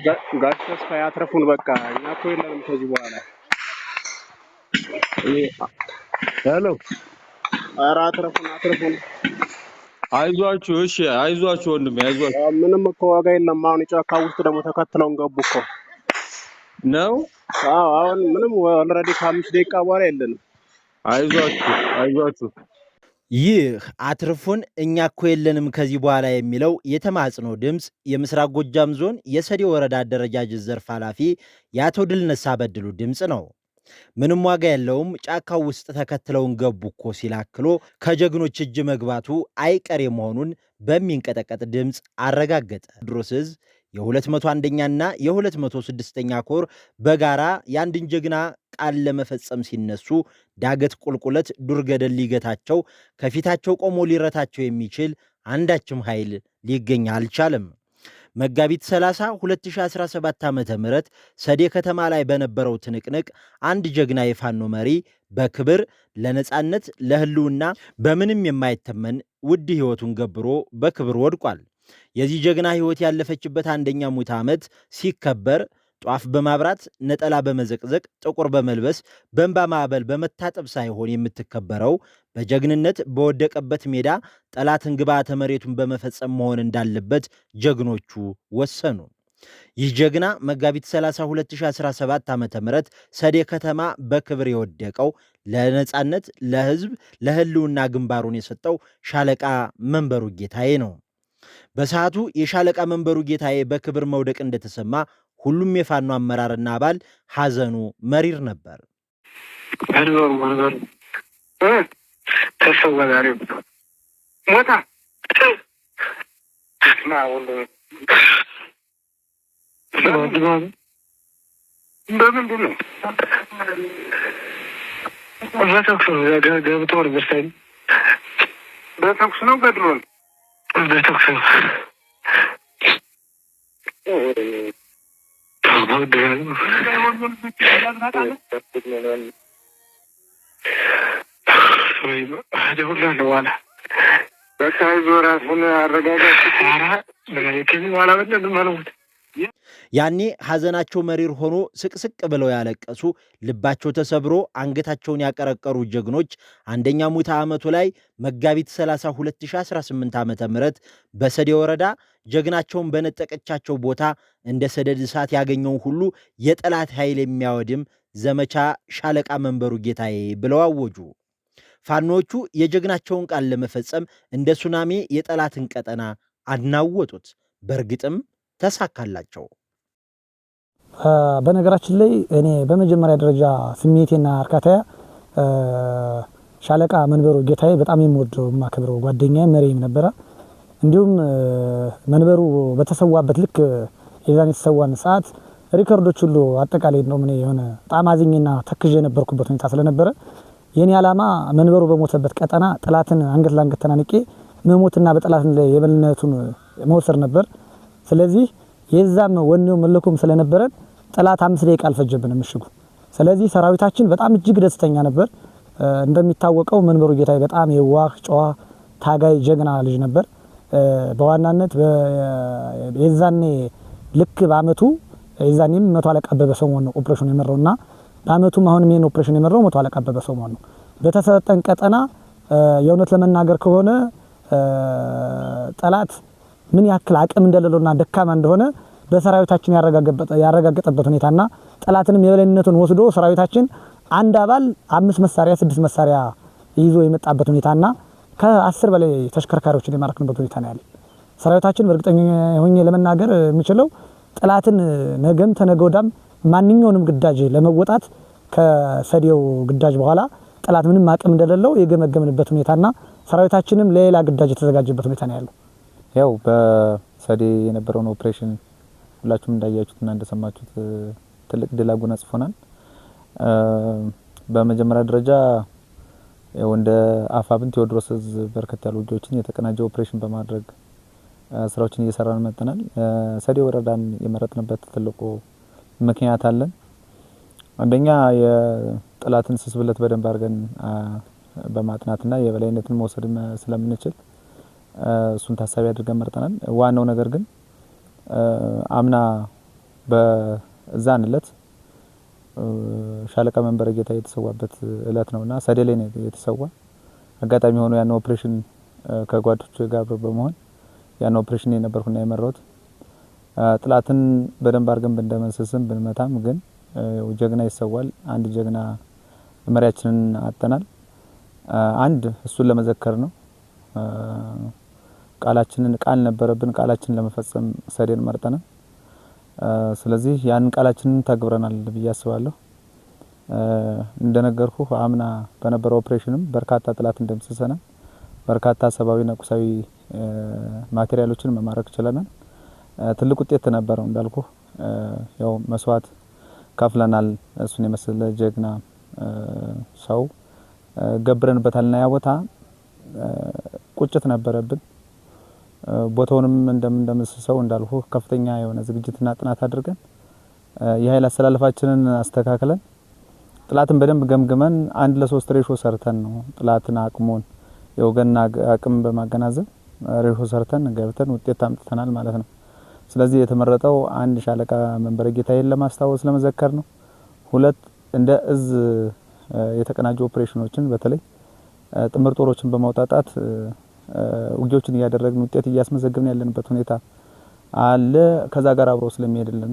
ጋሽ ተስፋዬ አትረፉን በቃ እኛ እኮ የለንም ከዚህ በኋላ ሄሎ ኧረ አትረፉን አይዟችሁ እሺ አይዟችሁ ወንድሜ አይዟችሁ ምንም እኮ ዋጋ የለም አሁን ጫካ ውስጥ ደግሞ ተከትለውን ገቡ እኮ ነው አሁን ምንም ኦልሬዲ ከ5 ደቂቃ በኋላ የለንም አይዟችሁ ይህ አትርፉን እኛ እኮ የለንም ከዚህ በኋላ የሚለው የተማጽኖ ድምፅ የምስራቅ ጎጃም ዞን የሰዴ ወረዳ አደረጃጀት ዘርፍ ኃላፊ የአቶ ድልነሳ በድሉ ድምፅ ነው። ምንም ዋጋ የለውም ጫካው ውስጥ ተከትለውን ገቡ እኮ ሲላክሎ ከጀግኖች እጅ መግባቱ አይቀሬ መሆኑን በሚንቀጠቀጥ ድምፅ አረጋገጠ። ድሮስ ዕዝ የ201ኛና የ206ኛ ኮር በጋራ የአንድን ጀግና ቃል ለመፈጸም ሲነሱ ዳገት ቁልቁለት ዱር ገደል ሊገታቸው ከፊታቸው ቆሞ ሊረታቸው የሚችል አንዳችም ኃይል ሊገኝ አልቻለም። መጋቢት 30 2017 ዓ.ም ሰዴ ከተማ ላይ በነበረው ትንቅንቅ አንድ ጀግና የፋኖ መሪ በክብር ለነጻነት ለህልውና በምንም የማይተመን ውድ ህይወቱን ገብሮ በክብር ወድቋል። የዚህ ጀግና ህይወት ያለፈችበት አንደኛ ሙት ዓመት ሲከበር ጧፍ በማብራት ነጠላ በመዘቅዘቅ ጥቁር በመልበስ በእንባ ማዕበል በመታጠብ ሳይሆን የምትከበረው በጀግንነት በወደቀበት ሜዳ ጠላትን ግብዓተ መሬቱን በመፈጸም መሆን እንዳለበት ጀግኖቹ ወሰኑ። ይህ ጀግና መጋቢት 30 2017 ዓ.ም ሰዴ ከተማ በክብር የወደቀው ለነጻነት ለህዝብ ለህልውና ግንባሩን የሰጠው ሻለቃ መንበሩ ጌታዬ ነው። በሰዓቱ የሻለቃ መንበሩ ጌታዬ በክብር መውደቅ እንደተሰማ ሁሉም የፋኖ አመራርና አባል ሐዘኑ መሪር ነበር። መንበሩ ተሰዋጋሪ ሞታ በምንድን ነው ገብቶ ወርበሳይ በተኩስ ነው በድሮን በተኩስ ነው ያኔ ሐዘናቸው መሪር ሆኖ ስቅስቅ ብለው ያለቀሱ ልባቸው ተሰብሮ አንገታቸውን ያቀረቀሩ ጀግኖች አንደኛ ሙት ዓመቱ ላይ መጋቢት 30 2018 ዓ.ም በሰዴ ወረዳ ጀግናቸውን በነጠቀቻቸው ቦታ እንደ ሰደድ እሳት ያገኘውን ሁሉ የጠላት ኃይል የሚያወድም ዘመቻ ሻለቃ መንበሩ ጌታዬ ብለው አወጁ። ፋኖቹ የጀግናቸውን ቃል ለመፈጸም እንደ ሱናሚ የጠላትን ቀጠና አናወጡት። በእርግጥም ተሳካላቸው። በነገራችን ላይ እኔ በመጀመሪያ ደረጃ ስሜቴና እርካታዬ ሻለቃ መንበሩ ጌታዬ በጣም የምወደው ማከብረው ጓደኛዬ መሪም ነበረ። እንዲሁም መንበሩ በተሰዋበት ልክ የዛን የተሰዋን ሰዓት ሪከርዶች ሁሉ አጠቃላይ ነው ምን የሆነ በጣም አዝኜና ተክዤ የነበርኩበት ሁኔታ ስለነበረ የኔ ዓላማ መንበሩ በሞተበት ቀጠና ጠላትን አንገት ለአንገት ተናንቄ መሞትና በጠላት ላይ የበላይነቱን መውሰድ ነበር። ስለዚህ የዛም ወኔው መለኩም ስለነበረን ጠላት 5 ደቂቃ አልፈጀብንም ምሽጉ። ስለዚህ ሰራዊታችን በጣም እጅግ ደስተኛ ነበር። እንደሚታወቀው መንበሩ ጌታዬ በጣም የዋህ ጨዋ ታጋይ ጀግና ልጅ ነበር። በዋናነት የዛኔ ልክ በአመቱ የዛኔም መቶ አለቃ አበበ ሰሞን ነው ኦፕሬሽን የመራውና በአመቱም አሁንም ይሄን ኦፕሬሽን የመራው መቶ አለቃ አበበ ሰሞን ነው። በተሰጠን ቀጠና የእውነት ለመናገር ከሆነ ጠላት ምን ያክል አቅም እንደሌለውና ደካማ እንደሆነ በሰራዊታችን ያረጋገጠበት ሁኔታና ጠላትንም የበላይነቱን ወስዶ ሰራዊታችን አንድ አባል 5 መሳሪያ 6 መሳሪያ ይዞ የመጣበት ሁኔታና ከ10 በላይ ተሽከርካሪዎችን የማረክንበት ሁኔታ ነው ያለ። ሰራዊታችን በእርግጠኛ ሆኜ ለመናገር የሚችለው ጠላትን ነገም ተነገወዳም ማንኛውንም ግዳጅ ለመወጣት ከሰዴው ግዳጅ በኋላ ጠላት ምንም አቅም እንደሌለው የገመገምንበት ሁኔታና ሰራዊታችንም ለሌላ ግዳጅ የተዘጋጀበት ሁኔታ ነው ያለው። ያው በሰዴ የነበረውን ኦፕሬሽን ሁላችሁም እንዳያችሁትና እንደሰማችሁት ትልቅ ድል አጎናጽፎናል። በመጀመሪያ ደረጃ ያው እንደ አፋብን ቴዎድሮስ ዕዝ በርከት ያሉ ውጊያዎችን የተቀናጀ ኦፕሬሽን በማድረግ ስራዎችን እየሰራን መጥተናል። ሰዴ ወረዳን የመረጥንበት ትልቁ ምክንያት አለን። አንደኛ የጠላትን ስስብለት በደንብ አድርገን በማጥናትና የበላይነትን መውሰድ ስለምንችል እሱን ታሳቢ አድርገን መርጠናል። ዋናው ነገር ግን አምና በዛን እለት ሻለቃ መንበረ ጌታ የተሰዋበት እለት ነውና ሰዴ ላይ ነው የተሰዋ። አጋጣሚ ሆኖ ያን ኦፕሬሽን ከጓዶቹ ጋር በመሆን ያን ኦፕሬሽን የነበርኩና የመራሁት ጥላትን በደንብ አርገን እንደመንሰስም ብንመታም ግን ጀግና ይሰዋል። አንድ ጀግና መሪያችንን አጥተናል። አንድ እሱን ለመዘከር ነው። ቃል ነበረብን፣ ቃላችንን ለመፈጸም ሰዴን መርጠናል። ስለዚህ ያን ቃላችንን ተግብረናል ብዬ አስባለሁ። እንደነገርኩ አምና በነበረው ኦፕሬሽንም በርካታ ጥላት እንደምሰሰናል። በርካታ ሰባዊና ቁሳዊ ማቴሪያሎችን መማረክ ችለናል። ትልቅ ውጤት ነበረው እንዳልኩ ያው መስዋዕት ከፍለናል። እሱን የመሰለ ጀግና ሰው ገብረንበታልና ያ ቦታ ቁጭት ነበረብን። ቦታውንም እንደምንሰሰው እንዳልኩ ከፍተኛ የሆነ ዝግጅትና ጥናት አድርገን የኃይል አስተላለፋችንን አስተካክለን ጥላትን በደንብ ገምግመን 1:3 ሬሾ ሰርተን ነው ጥላትን አቅሙን የወገንና አቅም በማገናዘብ ሬሾ ሰርተን ገብተን ውጤት አምጥተናል ማለት ነው። ስለዚህ የተመረጠው አንድ ሻለቃ መንበረ ጌታዬን ለማስታወስ ለመዘከር ነው። ሁለት እንደ እዝ የተቀናጁ ኦፕሬሽኖችን በተለይ ጥምር ጦሮችን በማውጣጣት ውጊያዎችን እያደረግን ውጤት እያስመዘገብን ያለንበት ሁኔታ አለ። ከዛ ጋር አብሮ ስለሚሄድልን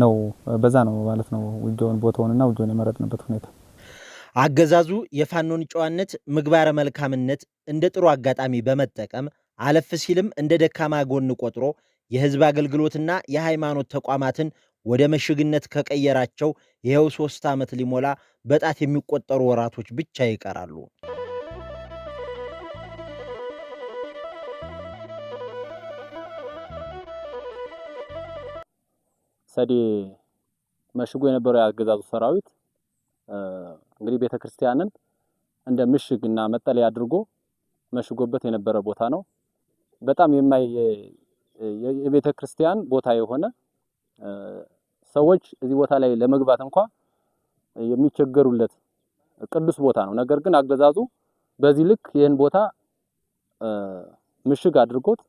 ነው በዛ ነው ማለት ነው ውጊያውን ቦታውንና ውጊያውን የመረጥንበት ሁኔታ። አገዛዙ የፋኖን ጨዋነት ምግባረ መልካምነት እንደ ጥሩ አጋጣሚ በመጠቀም አለፍ ሲልም እንደ ደካማ ጎን ቆጥሮ የህዝብ አገልግሎትና የሃይማኖት ተቋማትን ወደ መሽግነት ከቀየራቸው ይሄው 3 ዓመት ሊሞላ በጣት የሚቆጠሩ ወራቶች ብቻ ይቀራሉ። ሰዴ መሽጎ የነበረው ያገዛዙ ሰራዊት እንግዲህ ቤተክርስቲያንን እንደ ምሽግና መጠለያ አድርጎ መሽጎበት የነበረ ቦታ ነው። በጣም የቤተክርስቲያን ቦታ የሆነ ሰዎች እዚህ ቦታ ላይ ለመግባት እንኳን የሚቸገሩለት ቅዱስ ቦታ ነው። ነገር ግን አገዛዙ በዚህ ልክ ይህን ቦታ ምሽግ አድርጎት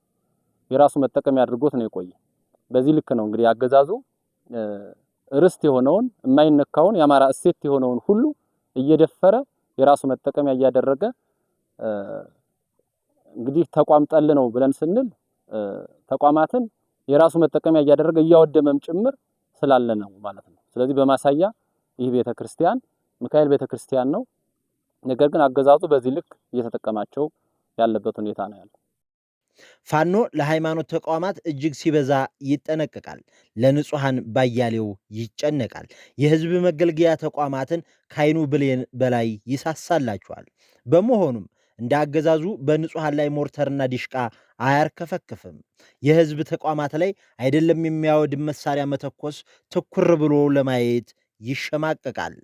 የራሱ መጠቀሚያ አድርጎት ነው የቆየ። በዚህ ልክ ነው እንግዲህ አገዛዙ ርስት የሆነውን የማይነካውን የአማራ እሴት የሆነውን ሁሉ እየደፈረ የራሱ መጠቀሚያ እያደረገ እንግዲህ ተቋም ጠል ነው ብለን ስንል ተቋማትን የራሱ መጠቀሚያ እያደረገ እያወደመም ጭምር ስላለ ነው ማለት ነው። ስለዚህ በማሳያ ይህ ቤተክርስቲያን ሚካኤል ቤተክርስቲያን ነው። ነገር ግን አገዛዙ በዚህ ልክ እየተጠቀማቸው ያለበት ሁኔታ ነው ያለው። ፋኖ ለሃይማኖት ተቋማት እጅግ ሲበዛ ይጠነቀቃል፣ ለንጹሃን ባያሌው ይጨነቃል። የህዝብ መገልገያ ተቋማትን ካይኑ ብሌን በላይ ይሳሳላቸዋል። በመሆኑም እንደ አገዛዙ በንጹሃን ላይ ሞርተርና ዲሽቃ አያርከፈክፍም። የህዝብ ተቋማት ላይ አይደለም የሚያወድም መሳሪያ መተኮስ ትኩር ብሎ ለማየት ይሸማቀቃል።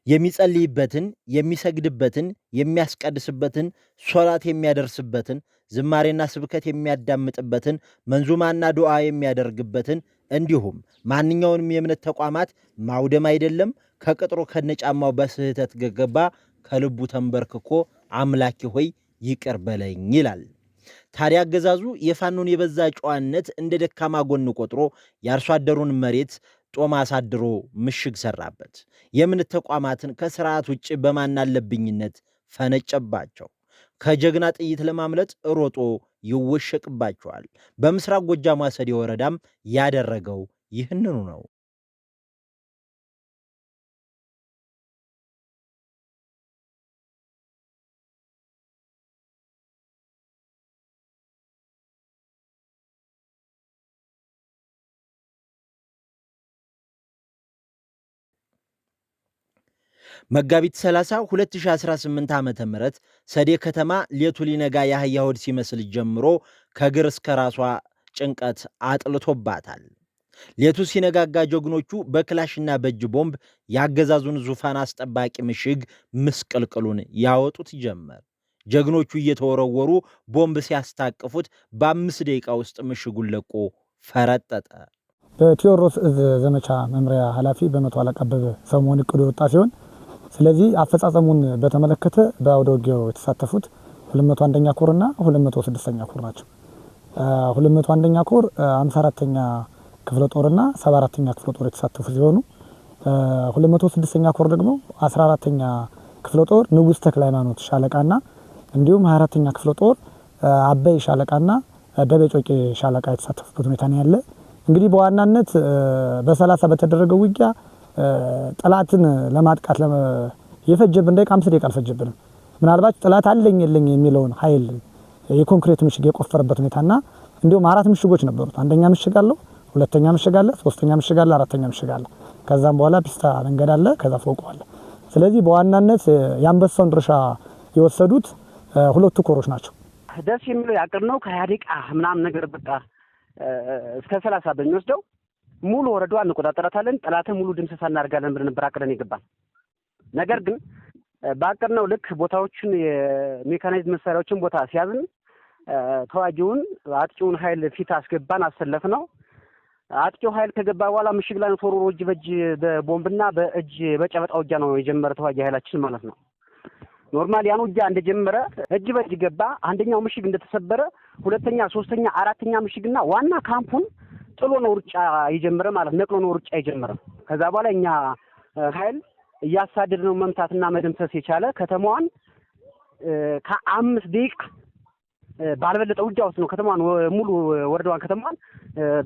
የሚጸልይበትን፣ የሚሰግድበትን፣ የሚያስቀድስበትን፣ ሶላት የሚያደርስበትን፣ ዝማሬና ስብከት የሚያዳምጥበትን፣ መንዙማና ዱዓ የሚያደርግበትን እንዲሁም ማንኛውንም የእምነት ተቋማት ማውደም አይደለም ከቅጥሩ ከነጫማው በስህተት ገገባ ከልቡ ተንበርክኮ አምላኬ ሆይ ይቅር በለኝ ይላል። ታዲያ አገዛዙ የፋኖን የበዛ ጨዋነት እንደ ደካማ ጎን ቆጥሮ የአርሶ አደሩን መሬት ጦም አሳድሮ ምሽግ ሰራበት። የእምነት ተቋማትን ከስርዓት ውጭ በማናለብኝነት ፈነጨባቸው። ከጀግና ጥይት ለማምለጥ ሮጦ ይወሸቅባቸዋል። በምስራቅ ጎጃም ሰዴ ወረዳም ያደረገው ይህንኑ ነው። መጋቢት 30 2018 ዓ.ም ሰዴ ከተማ ሌቱ ሊነጋ የአህያ ሆድ ሲመስል ጀምሮ ከግር እስከ ራሷ ጭንቀት አጥልቶባታል። ሌቱ ሲነጋጋ ጀግኖቹ በክላሽና በእጅ ቦምብ ያገዛዙን ዙፋን አስጠባቂ ምሽግ ምስቅልቅሉን ያወጡት ጀመር። ጀግኖቹ እየተወረወሩ ቦምብ ሲያስታቅፉት በ5 ደቂቃ ውስጥ ምሽጉን ለቆ ፈረጠጠ። በቴዎድሮስ እዝ ዘመቻ መምሪያ ኃላፊ በመቶ አለቃ አበበ ሰሞኑን እቅዱ የወጣ ሲሆን ስለዚህ አፈጻጸሙን በተመለከተ በአውደ ውጊያው የተሳተፉት 201ኛ ኮር እና 206ኛ ኮር ናቸው። 201ኛ ኮር 54ኛ ክፍለ ጦርና 74ኛ ክፍለ ጦር የተሳተፉ ሲሆኑ 206ኛ ኮር ደግሞ 14ኛ ክፍለ ጦር ንጉስ ተክለ ሃይማኖት ሻለቃና እንዲሁም 24ኛ ክፍለ ጦር አበይ ሻለቃና ደበጮቄ ሻለቃ የተሳተፉበት ሁኔታ ነው ያለ። እንግዲህ በዋናነት በ30 በተደረገው ውጊያ ጠላትን ለማጥቃት የፈጀብን ደቂቃ 5 ደቂቃ አልፈጀብንም። ምናልባት ጠላት አለኝ የለኝ የሚለውን ኃይል የኮንክሪት ምሽግ የቆፈረበት ሁኔታና እንዲሁም 4 ምሽጎች ነበሩት። አንደኛ ምሽግ አለው፣ ሁለተኛ ምሽግ አለ፣ ሶስተኛ ምሽግ አለ፣ አራተኛ ምሽግ አለ። ከዛም በኋላ ፒስታ መንገድ አለ፣ ከዛ ፎቅ አለ። ስለዚህ በዋናነት ያንበሳውን ድርሻ የወሰዱት ሁለቱ ኮሮች ናቸው። ደስ የሚለው ያቅር ነው ከ20 ደቂቃ ምናምን ነገር በቃ እስከ 30 በሚወስደው ሙሉ ወረዳዋ እንቆጣጠራታለን፣ ጠላትን ሙሉ ድምሰሳ እናደርጋለን ብለን ነበር አቅደን የገባን። ነገር ግን ባቀርነው ልክ ቦታዎችን የሜካናይዝድ መሳሪያዎችን ቦታ ሲያዝን ተዋጊውን አጥቂውን ኃይል ፊት አስገባን፣ አሰለፍነው። አጥቂው ኃይል ከገባ በኋላ ምሽግ ላይ ተወርውሮ እጅ በእጅ በቦምብና በእጅ በጨበጣ ውጊያ ነው የጀመረ ተዋጊ ኃይላችን ማለት ነው። ኖርማል ያን ውጊያ እንደጀመረ እጅ በእጅ ገባ። አንደኛው ምሽግ እንደተሰበረ ሁለተኛ፣ ሶስተኛ፣ አራተኛ ምሽግና ዋና ካምፑን ጥሎ ነው ሩጫ የጀመረ ማለት ነቅሎ ነው ሩጫ የጀመረ። ከዛ በኋላ እኛ ኃይል እያሳደድ ነው መምታትና መደምሰስ የቻለ ከተማዋን ከ5 ደቂቃ ባልበለጠ ውጊያ ውስጥ ነው ከተማዋን ሙሉ ወረዳዋን ከተማዋን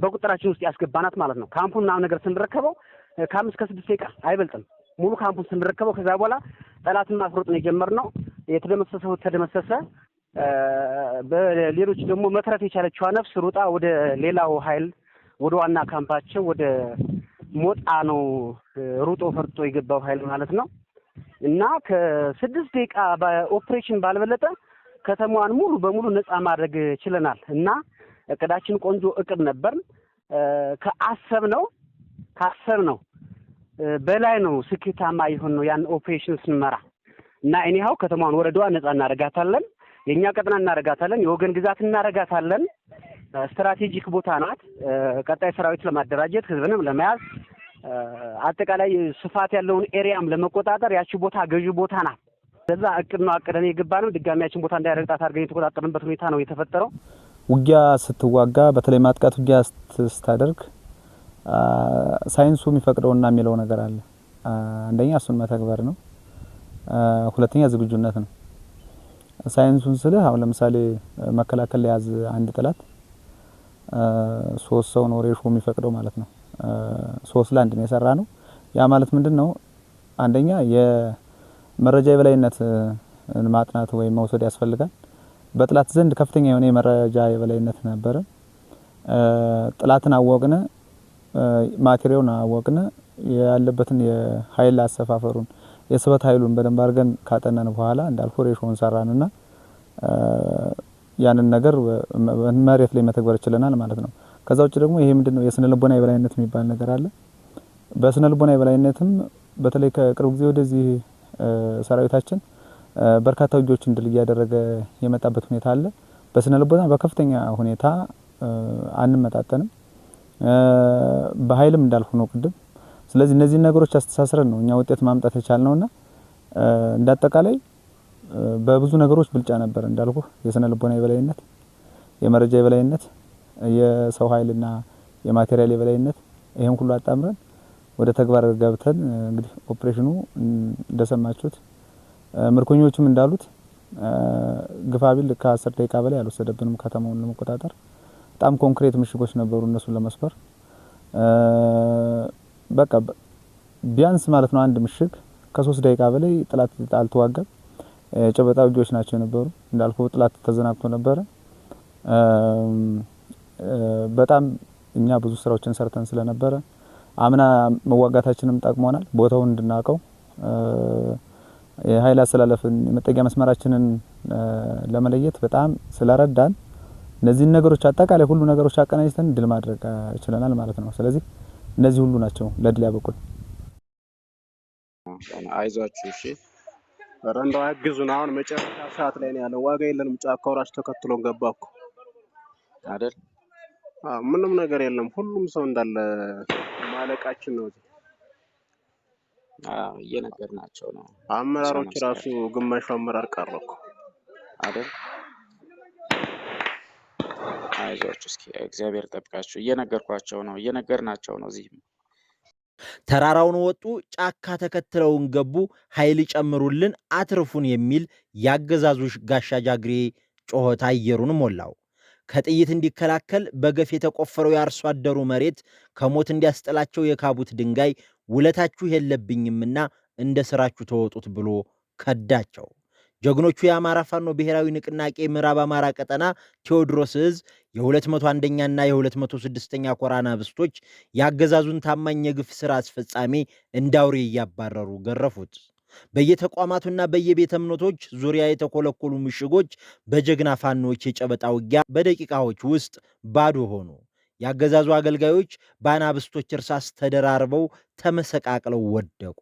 በቁጥራችን ውስጥ ያስገባናት ማለት ነው። ካምፑን ምናምን ነገር ስንረከበው ከ5 እስከ 6 ደቂቃ አይበልጥም ሙሉ ካምፑን ስንረከበው። ከዛ በኋላ ጠላትን ማስሮጥ ነው የጀመርነው። የተደመሰሰው ተደመሰሰ። በሌሎች ደግሞ መትረፍ የቻለችዋ ነፍስ ሩጣ ወደ ሌላው ኃይል ወደ ዋና ካምፓቸው ወደ ሞጣ ነው ሩጦ ፈርጦ የገባው ኃይል ማለት ነው። እና ከ6 ደቂቃ በኦፕሬሽን ባልበለጠ ከተማዋን ሙሉ በሙሉ ነፃ ማድረግ ችለናል። እና እቅዳችን ቆንጆ እቅድ ነበር። ካሰብነው በላይ ነው ስኬታማ ይሆን ነው ያን ኦፕሬሽን ስንመራ። እና እኔው ከተማዋን ወረዳዋ ነፃ እናረጋታለን፣ የኛ ቀጥና እናረጋታለን፣ የወገን ግዛት እናረጋታለን። ስትራቴጂክ ቦታ ናት። ቀጣይ ሰራዊት ለማደራጀት ህዝብንም ለመያዝ አጠቃላይ ስፋት ያለውን ኤሪያም ለመቆጣጠር ያቺ ቦታ ገዢ ቦታ ናት። ለዛ እቅድ ነው አቅደን የገባነው። ድጋሚያችን ቦታ እንዳይረግጣት አድርገን የተቆጣጠርንበት ሁኔታ ነው የተፈጠረው። ውጊያ ስትዋጋ በተለይ ማጥቃት ውጊያ ስታደርግ ሳይንሱ የሚፈቅደውና የሚለው ነገር አለ። አንደኛ እሱን መተግበር ነው። ሁለተኛ ዝግጁነት ነው። ሳይንሱን ስለ አሁን ለምሳሌ መከላከል ለያዝ አንድ ጠላት 3 ሰው ነው ሬሾ የሚፈቅደው ማለት ነው። 3 ለ1 ነው የሰራ ነው። ያ ማለት ምንድነው? አንደኛ የመረጃ የበላይነት ማጥናት ወይም መውሰድ ያስፈልጋል። በጥላት ዘንድ ከፍተኛ የሆነ የመረጃ የበላይነት ነበረ። ጥላትን አወቅነ፣ ማቴሪያሉን አወቅነ፣ ያለበትን የኃይል አሰፋፈሩን የስበት ኃይሉን በደንብ አድርገን ካጠናን በኋላ እንዳልኩ ሬሾውን ሰራንና ያንን ነገር መሬት ላይ መተግበር ይችላል ማለት ነው። ከዛ ውጭ ደግሞ ይሄ ምንድነው የስነ ልቦና የበላይነት የሚባል ነገር አለ። በስነ ልቦና የበላይነትም በተለይ ከቅርብ ጊዜ ወደዚህ ሰራዊታችን በርካታ ውጊያዎችን ድል እያደረገ የመጣበት ሁኔታ አለ። በስነ ልቦና በከፍተኛ ሁኔታ አንመጣጠንም፣ በኃይልም እንዳልኩ ነው ቅድም። ስለዚህ እነዚህ ነገሮች አስተሳስረን ነው እኛ ውጤት ማምጣት የቻልነውና እንዳጠቃላይ በብዙ ነገሮች ብልጫ ነበር እንዳልኩ የስነ ልቦና የበላይነት፣ የመረጃ የበላይነት፣ የሰው ኃይልና የማቴሪያል የበላይነት ይሄን ሁሉ አጣምረን ወደ ተግባር ገብተን እንግዲህ ኦፕሬሽኑ እንደሰማችሁት ምርኮኞችም እንዳሉት ግፋቢል ከ10 ደቂቃ በላይ አልወሰደብንም ከተማውን ለመቆጣጠር። በጣም ኮንክሪት ምሽጎች ነበሩ እነሱን ለመስበር በቃ ቢያንስ ማለት ነው አንድ ምሽግ ከ3 ደቂቃ በላይ ጥላት አልተዋጋም። ጨበጣ ውጊያዎች ናቸው የነበሩ እንዳልኩ ጥላት ተዘናግቶ ነበረ። በጣም እኛ ብዙ ስራዎችን ሰርተን ስለነበረ አምና መዋጋታችንም ጠቅሞናል። ቦታውን እንድናቀው የኃይል አሰላለፍን የመጠጊያ መስመራችንን ለመለየት በጣም ስለረዳን እነዚህ ነገሮች አጠቃላይ ሁሉ ነገሮች አቀናጅተን ድል ማድረግ ችለናል ማለት ነው። ስለዚህ እነዚህ ሁሉ ናቸው ለድል ያበቁን። አይዟችሁ እሺ። ረንዳው አግዙን። አሁን መጨረሻ ሰዓት ላይ ነው ያለው። ዋጋ የለንም። ጫካው ራስ ተከትሎን ገባኩ አይደል? ምንም ነገር የለም። ሁሉም ሰው እንዳለ ማለቃችን ነው። እየነገርናቸው ነው። አመራሮች ራሱ ግማሹ አመራር ቀረኩ አይደል? አይዟችሁ እስኪ እግዚአብሔር ጠብቃችሁ እየነገርኳቸው ነው እየነገርናቸው ነው። እዚህ ተራራውን ወጡ፣ ጫካ ተከትለውን ገቡ፣ ኃይል ጨምሩልን አትርፉን የሚል ያገዛዙ ጋሻ ጃግሬ ጮኸት አየሩን ሞላው። ከጥይት እንዲከላከል በገፍ የተቆፈረው የአርሶ አደሩ መሬት ከሞት እንዲያስጥላቸው የካቡት ድንጋይ ውለታችሁ የለብኝምና እንደ ስራችሁ ተወጡት ብሎ ከዳቸው። ጀግኖቹ የአማራ ፋኖ ብሔራዊ ንቅናቄ ምዕራብ አማራ ቀጠና ቴዎድሮስ ዕዝ የ201ኛና የ206ኛ ኮር አናብስቶች ያገዛዙን ታማኝ የግፍ ሥራ አስፈጻሚ እንዳውሬ እያባረሩ ገረፉት። በየተቋማቱና በየቤተ እምነቶች ዙሪያ የተኮለኮሉ ምሽጎች በጀግና ፋኖች የጨበጣ ውጊያ በደቂቃዎች ውስጥ ባዶ ሆኑ። ያገዛዙ አገልጋዮች በአናብስቶች እርሳስ ተደራርበው ተመሰቃቅለው ወደቁ።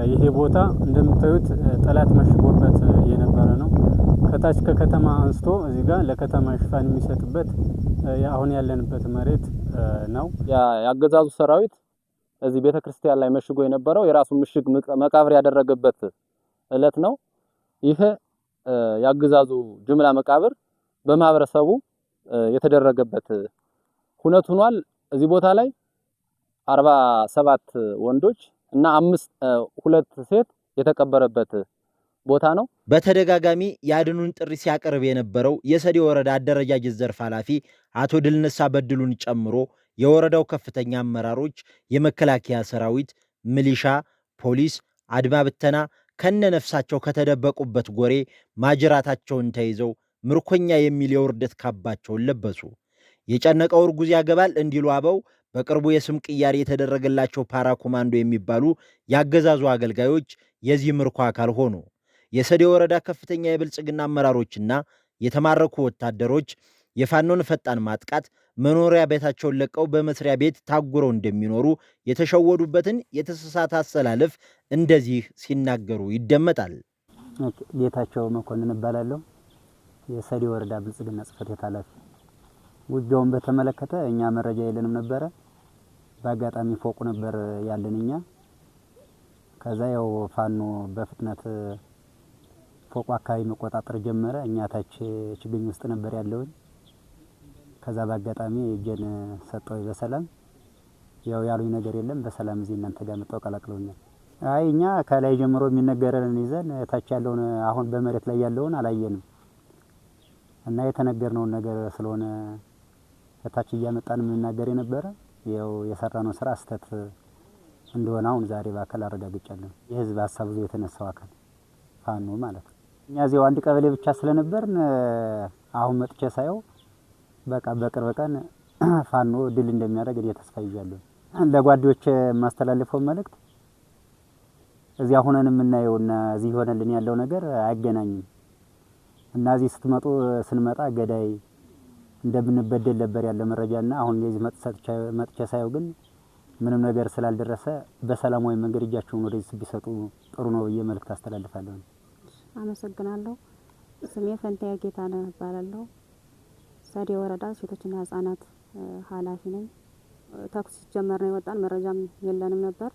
ይሄ ቦታ እንደምታዩት ጠላት መሽጎበት የነበረ ነው። ከታች ከከተማ አንስቶ እዚህ ጋር ለከተማ ሽፋን የሚሰጥበት አሁን ያለንበት መሬት ነው። ያገዛዙ ሰራዊት እዚህ ቤተክርስቲያን ላይ መሽጎ የነበረው የራሱ ምሽግ መቃብር ያደረገበት እለት ነው። ይሄ ያገዛዙ ጅምላ መቃብር በማህበረሰቡ የተደረገበት ሁነት ሆኗል። እዚህ ቦታ ላይ 47 ወንዶች እና 2 ሴት የተቀበረበት ቦታ ነው። በተደጋጋሚ ያድኑን ጥሪ ሲያቀርብ የነበረው የሰዴ ወረዳ አደረጃጀት ዘርፍ ኃላፊ አቶ ድልነሳ በድሉን ጨምሮ የወረዳው ከፍተኛ አመራሮች የመከላከያ ሰራዊት፣ ሚሊሻ፣ ፖሊስ፣ አድማ ብተና ከነነፍሳቸው ከተደበቁበት ጎሬ ማጅራታቸውን ተይዘው ምርኮኛ የሚል የውርደት ካባቸውን ለበሱ። የጨነቀው እርጉዝ ያገባል እንዲሉ አበው በቅርቡ የስም ቅያሬ የተደረገላቸው ፓራ ኮማንዶ የሚባሉ ያገዛዙ አገልጋዮች የዚህ ምርኮ አካል ሆኑ። የሰዴ ወረዳ ከፍተኛ የብልጽግና አመራሮችና የተማረኩ ወታደሮች የፋኖን ፈጣን ማጥቃት መኖሪያ ቤታቸውን ለቀው በመስሪያ ቤት ታጉረው እንደሚኖሩ የተሸወዱበትን የተሳሳተ አሰላለፍ እንደዚህ ሲናገሩ ይደመጣል። ጌታቸው መኮንን እባላለሁ። የሰዴ ወረዳ ብልጽግና ጽሕፈት ቤት ኃላፊ። ውጊያውን በተመለከተ እኛ መረጃ የለንም ነበረ። በአጋጣሚ ፎቁ ነበር ያለን እኛ። ከዛ ያው ፋኖ በፍጥነት ፎቁ አካባቢ መቆጣጠር ጀመረ። እኛ ታች ችግኝ ውስጥ ነበር ያለውን። ከዛ በአጋጣሚ እጄን ሰጠው በሰላም ያው ያሉኝ ነገር የለም። በሰላም እዚህ እናንተ ጋር መጣው ቀላቅለውኛል። አይ እኛ ከላይ ጀምሮ የሚነገረንን ይዘን ታች ያለውን አሁን በመሬት ላይ ያለውን አላየንም እና የተነገርነውን ነገር ስለሆነ ታች እያመጣን የምንናገር የነበረ ያው የሰራነው ስራ ስተት እንደሆነ አሁን ዛሬ በአካል አረጋግጫለሁ። የህዝብ ሀሳብ ይዞ የተነሳው አካል ፋኖ ማለት ነው። እኛ እዚያው አንድ ቀበሌ ብቻ ስለነበርን አሁን መጥቼ ሳየው በቃ በቅርብ ቀን ፋኖ ድል እንደሚያደርግ ተስፋ ይዣለሁ። ለጓዶች የማስተላልፈው መልእክት እዚያ ሆነን የምናየውና እዚህ ሆነልን ያለው ነገር አይገናኝም እና እዚህ ስንመጣ ገዳይ እንደምንበደል ነበር ያለ መረጃና አሁን የዚህ መጥቼ ሳየው ግን ምንም ነገር ስላልደረሰ በሰላማዊ መንገድ እጃቸውን ወደዚህ ቢሰጡ ጥሩ ነው ብዬ መልእክት አስተላልፋለሁ። አመሰግናለሁ። ስሜ ፈንታዬ ጌታነህ እባላለሁ። ሰዴ ወረዳ ሴቶችና ህጻናት ኃላፊ ነኝ። ተኩስ ሲጀመር ነው የወጣን፣ መረጃም የለንም ነበር።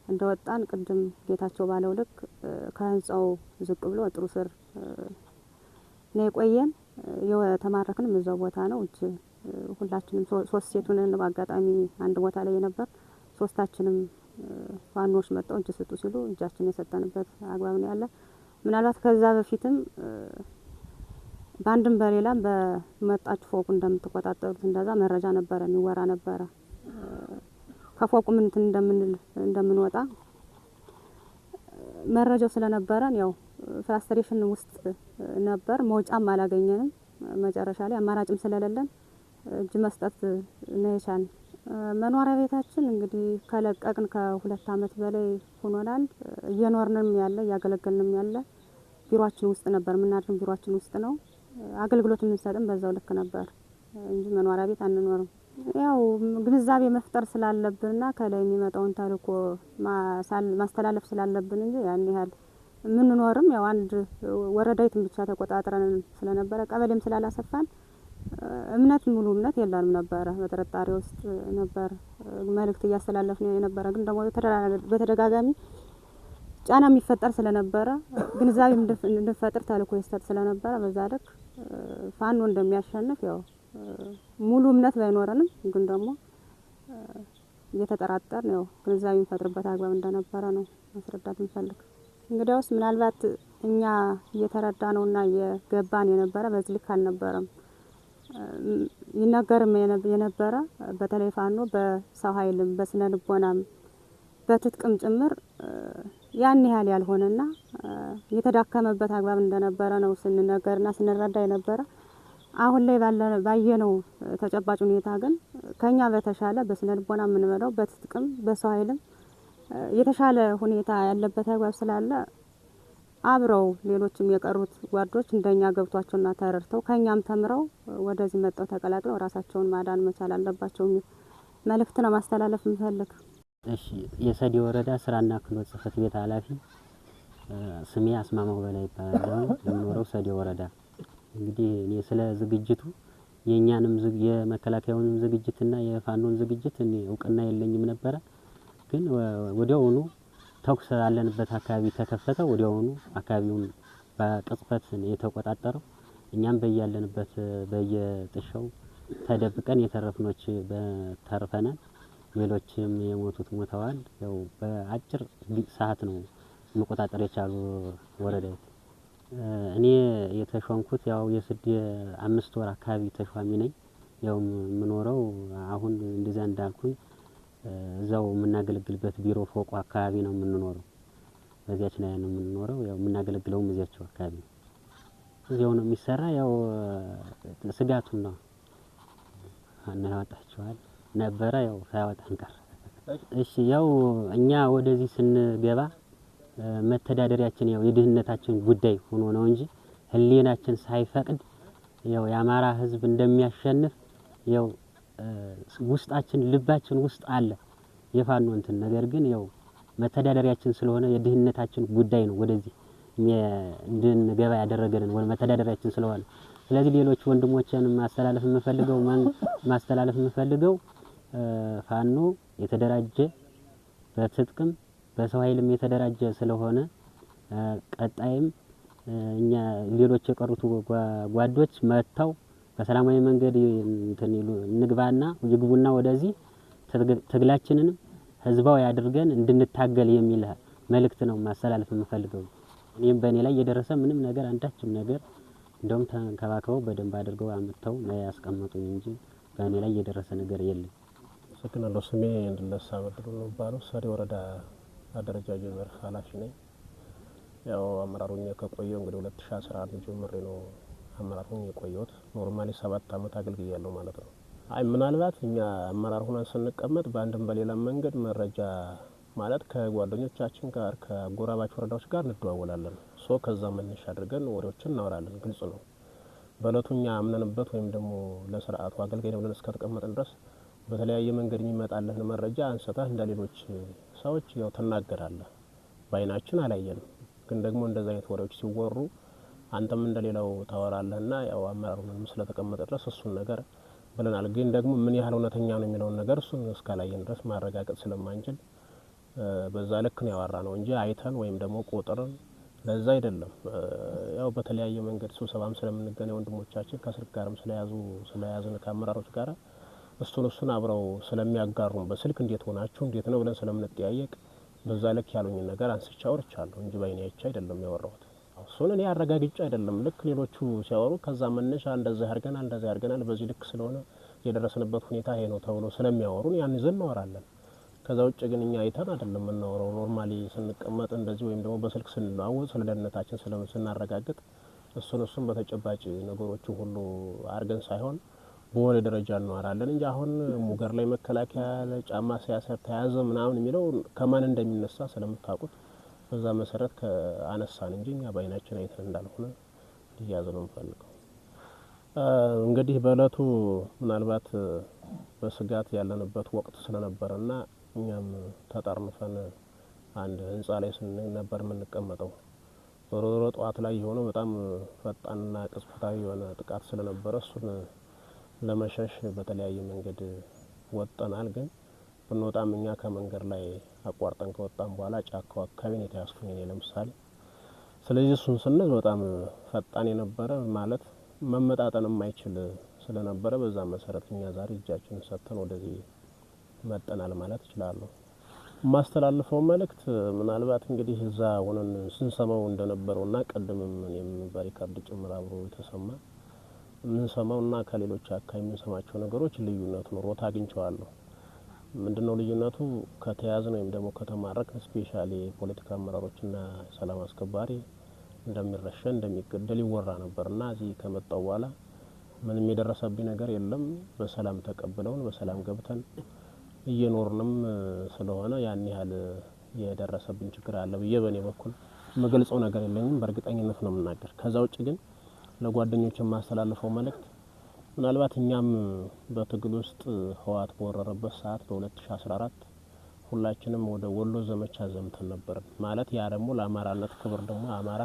እንደወጣን ቅድም ጌታቸው ባለው ልክ ከህንጻው ዝቅ ብሎ ጥሩ ስር ነው የቆየን። የተማረክንም እዛው ቦታ ነው። ሁላችንም 3 ሴቱን በአጋጣሚ አንድ ቦታ ላይ ነበር። 3ታችንም ፋኖች መጣው እጅ ስጡ ሲሉ እጃችን የሰጠንበት አግባብ ነው ያለ። ምናልባት ከዛ በፊትም ባንድም በሌላም በመጣች ፎቁ እንደምትቆጣጠሩት እንደዛ መረጃ ነበረ፣ የሚወራ ነበረ። ከፎቁ ምን እንደምንወጣ መረጃው ስለነበረን ያው ፍራስትሬሽን ውስጥ ነበር። መውጫም አላገኘንም። መጨረሻ ላይ አማራጭም ስለሌለን እጅ መስጠት ነው የቻልን። መኖሪያ ቤታችን እንግዲህ ከለቀቅን ከ2 አመት በላይ ሆኖናል። እየኖርንም ያለ እያገለገልንም ያለ ቢሮአችን ውስጥ ነበር። ምናድርም ቢሮአችን ውስጥ ነው። አገልግሎት የምንሰጥም በዛው ልክ ነበር እንጂ መኖሪያ ቤት አንኖርም። ያው ግንዛቤ መፍጠር ስላለብንና ከላይ የሚመጣውን ተልእኮ ማስተላለፍ ስላለብን እንጂ ያን ያህል ምንኖርም ያው አንድ ወረዳይቱን ብቻ ተቆጣጥረን ስለነበረ ቀበሌም ስላላሰፋን እምነት ሙሉ እምነት የለንም ነበር። በጥርጣሬ ውስጥ ነበር መልእክት እያስተላለፍን የነበረ። ግን ደግሞ በተደጋጋሚ ጫና የሚፈጠር ስለነበረ ግንዛቤ እንድንፈጥር ተልእኮ ይሰጥ ስለነበረ በዛ ልክ ፋኖ እንደሚያሸንፍ ያው ሙሉ እምነት ባይኖረንም ግን ደግሞ እየተጠራጠርን ያው ግንዛቤ እንፈጥርበት አግባብ እንደነበረ ነው ማስረዳት እንፈልግ። እንግዲያውስ ምናልባት እኛ እየተረዳ ነውና እየገባን የነበረ በዚህ ልክ አልነበረም። ይነገርም የነበረ በተለይ ፋኖ በሰው ኃይልም በስነ ልቦናም በትጥቅም ጭምር ያን ያህል ያልሆነና የተዳከመበት አግባብ እንደነበረ ነው ስንነገርና ስንረዳ የነበረ። አሁን ላይ ባየነው ተጨባጭ ሁኔታ ግን ከኛ በተሻለ በስነ ልቦና የምንበለው በትጥቅም በሰው ኃይልም የተሻለ ሁኔታ ያለበት አግባብ ስላለ አብረው ሌሎችም የቀሩት ጓዶች እንደኛ ገብቷቸውና ተረድተው ከኛም ተምረው ወደዚህ መጣው ተቀላቅለው ራሳቸውን ማዳን መቻል አለባቸው የሚል መልእክት ነው ማስተላለፍ እንፈልግ። እሺ የሰዲ ወረዳ ስራና ክህሎት ጽህፈት ቤት ኃላፊ ስሜ አስማማው በላይ ይባላል። የምኖረው ሰዲ ወረዳ። እንግዲህ እኔ ስለ ዝግጅቱ የኛንም የመከላከያውንም ዝግጅትና የፋኖን ዝግጅት እኔ እውቅና የለኝም ነበር። ግን ወዲያውኑ ተኩስ ያለንበት አካባቢ ተከፈተ። ወዲያውኑ አካባቢውን በቅጽበት የተቆጣጠረው። እኛም በያለንበት በየጥሻው ተደብቀን የተረፍኖች በተርፈናል። ሌሎችም የሞቱት ሞተዋል። ያው በአጭር ሰዓት ነው መቆጣጠር የቻሉ ወረዳው። እኔ የተሾምኩት ያው የ5 ወር አካባቢ ተሿሚ ነኝ። ያው የምኖረው አሁን እንደዛ እንዳልኩኝ እዛው የምናገለግልበት ቢሮ ፎቁ አካባቢ ነው የምንኖረው። በዚያች ላይ ነው የምንኖረው። ያው የምናገለግለውም እዚያቸው አካባቢ ነው። እዚያው ነው የሚሰራ። ያው ስጋቱን ነው አናወጣቸዋል ነበረ። ያው ሳያወጣን ቀረ። እሺ ያው እኛ ወደዚህ ስንገባ መተዳደሪያችን ያው የድህነታችን ጉዳይ ሆኖ ነው እንጂ ህሊናችን ሳይፈቅድ ያው የአማራ ህዝብ እንደሚያሸንፍ ያው ውስጣችን ልባችን ውስጥ አለ የፋኖ እንትን። ነገር ግን ያው መተዳደሪያችን ስለሆነ የድህነታችን ጉዳይ ነው ወደዚህ እንድንገባ ያደረገን ወደ መተዳደሪያችን ስለሆነ። ስለዚህ ሌሎች ወንድሞቼንም ማስተላለፍ የምፈልገው ፋኖ የተደራጀ በትጥቅም በሰው ኃይልም የተደራጀ ስለሆነ ቀጣይም እኛ ሌሎች የቀሩት ጓዶች መጥተው በሰላማዊ መንገድ እንትን እንግባና ይግቡና ወደዚህ ትግላችንንም ህዝባዊ አድርገን እንድንታገል የሚል መልእክት ነው ማስተላለፍ የምፈልገው። እኔም በእኔ ላይ የደረሰ ምንም ነገር አንዳችም ነገር እንደውም ተንከባክበው በደንብ አድርገው አመጣው ነው ያስቀመጡኝ እንጂ በእኔ ላይ የደረሰ ነገር የለም። ሰክናለሁ። ስሜ እንድለሳ በድሩ ነው ባለው ሰዲ ወረዳ አደረጃጀት ዘርፍ ኃላፊ ነኝ። ያው አመራሩኛ ከቆየው እንግዲህ 2011 ጀምሬ ነው አመራሩኝ የቆየሁት። ኖርማሊ 7 አመት አገልግያለሁ ማለት ነው። አይ ምናልባት እኛ አመራር ሆነን ስንቀመጥ በአንድም በሌላ መንገድ መረጃ ማለት ከጓደኞቻችን ጋር ከጎራባች ወረዳዎች ጋር እንደዋወላለን። ከዛ መነሻ አድርገን ወሬዎችን እናወራለን። ግልጽ ነው። በእለቱኛ አምነንበት ወይም ደግሞ ለስርዓቱ አገልጋይ ነው ብለን እስከተቀመጥን ድረስ በተለያየ መንገድ የሚመጣልህን መረጃ አንስተህ እንደሌሎች ሰዎች ያው ተናገራለህ። ባይናችን አላየንም፣ ግን ደግሞ እንደዛ አይነት ወሬዎች ሲወሩ አንተም እንደሌላው ታወራለህና ያው አመራሩንም ስለተቀመጠ ድረስ እሱን ነገር ብለናል። ግን ደግሞ ምን ያህል እውነተኛ ነው የሚለውን ነገር እሱን እስካላየን ድረስ ማረጋገጥ ስለማንችል በዛ ልክ ነው ያወራ ነው እንጂ አይተን ወይም ደግሞ ቁጥርን ለዛ አይደለም። ያው በተለያየ መንገድ ስብሰባም ስለምንገናኝ ወንድሞቻችን ከስልክ ጋርም ስለያዝን ከአመራሮች ጋር እሱን አብረው ስለሚያጋሩን በስልክ እንዴት ሆናችሁ እንዴት ነው ብለን ስለምንጠያየቅ በዛ ልክ ያሉኝን ነገር አንስቼ አውርቻለሁ እንጂ ባይኔ አይቼ አይደለም ያወራሁት። እሱን እኔ አረጋግጬ አይደለም ልክ ሌሎቹ ሲያወሩ ከዛ መነሻ እንደዛ ያርገናል በዚህ ልክ ስለሆነ የደረስንበት ሁኔታ ይሄ ነው ተብሎ ስለሚያወሩን ያን ይዘን እናወራለን። ከዛ ውጭ ግን እኛ አይተን አይደለም የምናወራው። ኖርማሊ ስንቀመጥ እንደዚህ ወይም ደግሞ በስልክ ስንለዋወጥ ስለ ደህንነታችን ስናረጋግጥ እሱን በተጨባጭ ነገሮችን ሁሉ አርገን ሳይሆን በወሬ ደረጃ እናወራለን እንጂ አሁን ሙገር ላይ መከላከያ ጫማ ሲያሰር ተያዘ ምናምን የሚለው ከማን እንደሚነሳ ስለምታውቁት በዛ መሰረት ከአነሳን እንጂ እኛ ባይናችን አይተን እንዳልሆነ ይያዝ ነው የምፈልገው። እንግዲህ በእለቱ ምናልባት በስጋት ያለንበት ወቅት ስለነበረና እኛም ተጠርንፈን አንድ ህንጻ ላይ ነበር የምንቀመጠው። ሮሮ ጧት ላይ የሆነው በጣም ፈጣንና ቅጽበታዊ የሆነ ጥቃት ስለነበረ እሱን ለመሸሽ በተለያየ መንገድ ወጣናል። ግን ብንወጣም እኛ ከመንገድ ላይ አቋርጠን ከወጣን በኋላ ጫካው አካባቢ ነው የተያዝኩኝ እኔ ለምሳሌ። ስለዚህ እሱን ስንል በጣም ፈጣን የነበረ ማለት መመጣጠን የማይችል ስለነበረ በዛ መሰረት እኛ ዛሬ እጃችንን ሰጥተን ወደዚህ መጠናል ማለት እችላለሁ። ማስተላልፈው መልእክት ምናልባት እንግዲህ እዛ ሆነን ስንሰማው እንደነበረውና ቀደምም እኔም በሪካርድ ጭምር አብሮ የተሰማ የምንሰማውና ከሌሎች አካባቢ የምንሰማቸው ነገሮች ልዩነት ኖሮት አግኝቼዋለሁ። ምንድነው ልዩነቱ? ከተያዝን ወይም ደግሞ ከተማረክን ስፔሻሊ ፖለቲካ አመራሮችና ሰላም አስከባሪ እንደሚረሸን እንደሚገደል ይወራ ነበርና እዚህ ከመጣው በኋላ ምንም የደረሰብኝ ነገር የለም። በሰላም ተቀብለውን በሰላም ገብተን እየኖርንም ስለሆነ ያን ያህል የደረሰብኝ ችግር አለ ብዬ በኔ በኩል መገልጸው ነገር የለኝም። በእርግጠኝነት ነው የምናገር። ከዛ ውጭ ግን ለጓደኞቼ ማስተላልፈው መልእክት ምናልባት እኛም በትግል ውስጥ ህወሓት በወረረበት ሰዓት በ2014 ሁላችንም ወደ ወሎ ዘመቻ ዘምተን ነበር። ማለት ያ ደግሞ ለአማራነት ክብር ደግሞ አማራ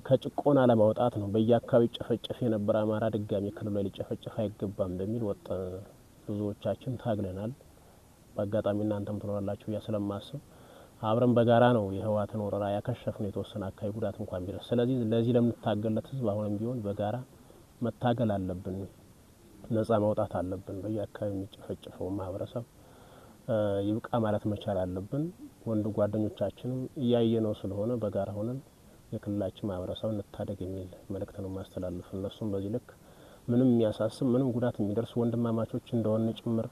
ከጭቆና ለማውጣት ነው። በየአካባቢው ጨፈጨፍ የነበረ አማራ ድጋሚ ክልሉ ላይ ሊጨፈጨፍ አይገባም በሚል ወጣ ብዙዎቻችን ታግለናል። በአጋጣሚ እናንተም ትኖራላችሁ ያ ስለማስብ አብረን በጋራ ነው የህወሓትን ወረራ ያከሸፍነው የተወሰነ አካባቢ ጉዳት እንኳን ቢደርስ። ስለዚህ ለዚህ ለምንታገለት ህዝብ አሁንም ቢሆን በጋራ መታገል አለብን፣ ነጻ ማውጣት አለብን። በየአካባቢው የሚጨፈጨፈው ማህበረሰብ ይብቃ ማለት መቻል አለብን። ወንድ ጓደኞቻችንም እያየነው ስለሆነ በጋራ ሆነን የክልላችን ማህበረሰብ እንታደግ የሚል መልእክት ነው ማስተላለፍ። እነሱም በዚህ ልክ ምንም የሚያሳስብ ምንም ጉዳት የሚደርስ ወንድማማቾች እንደሆነ ጭምር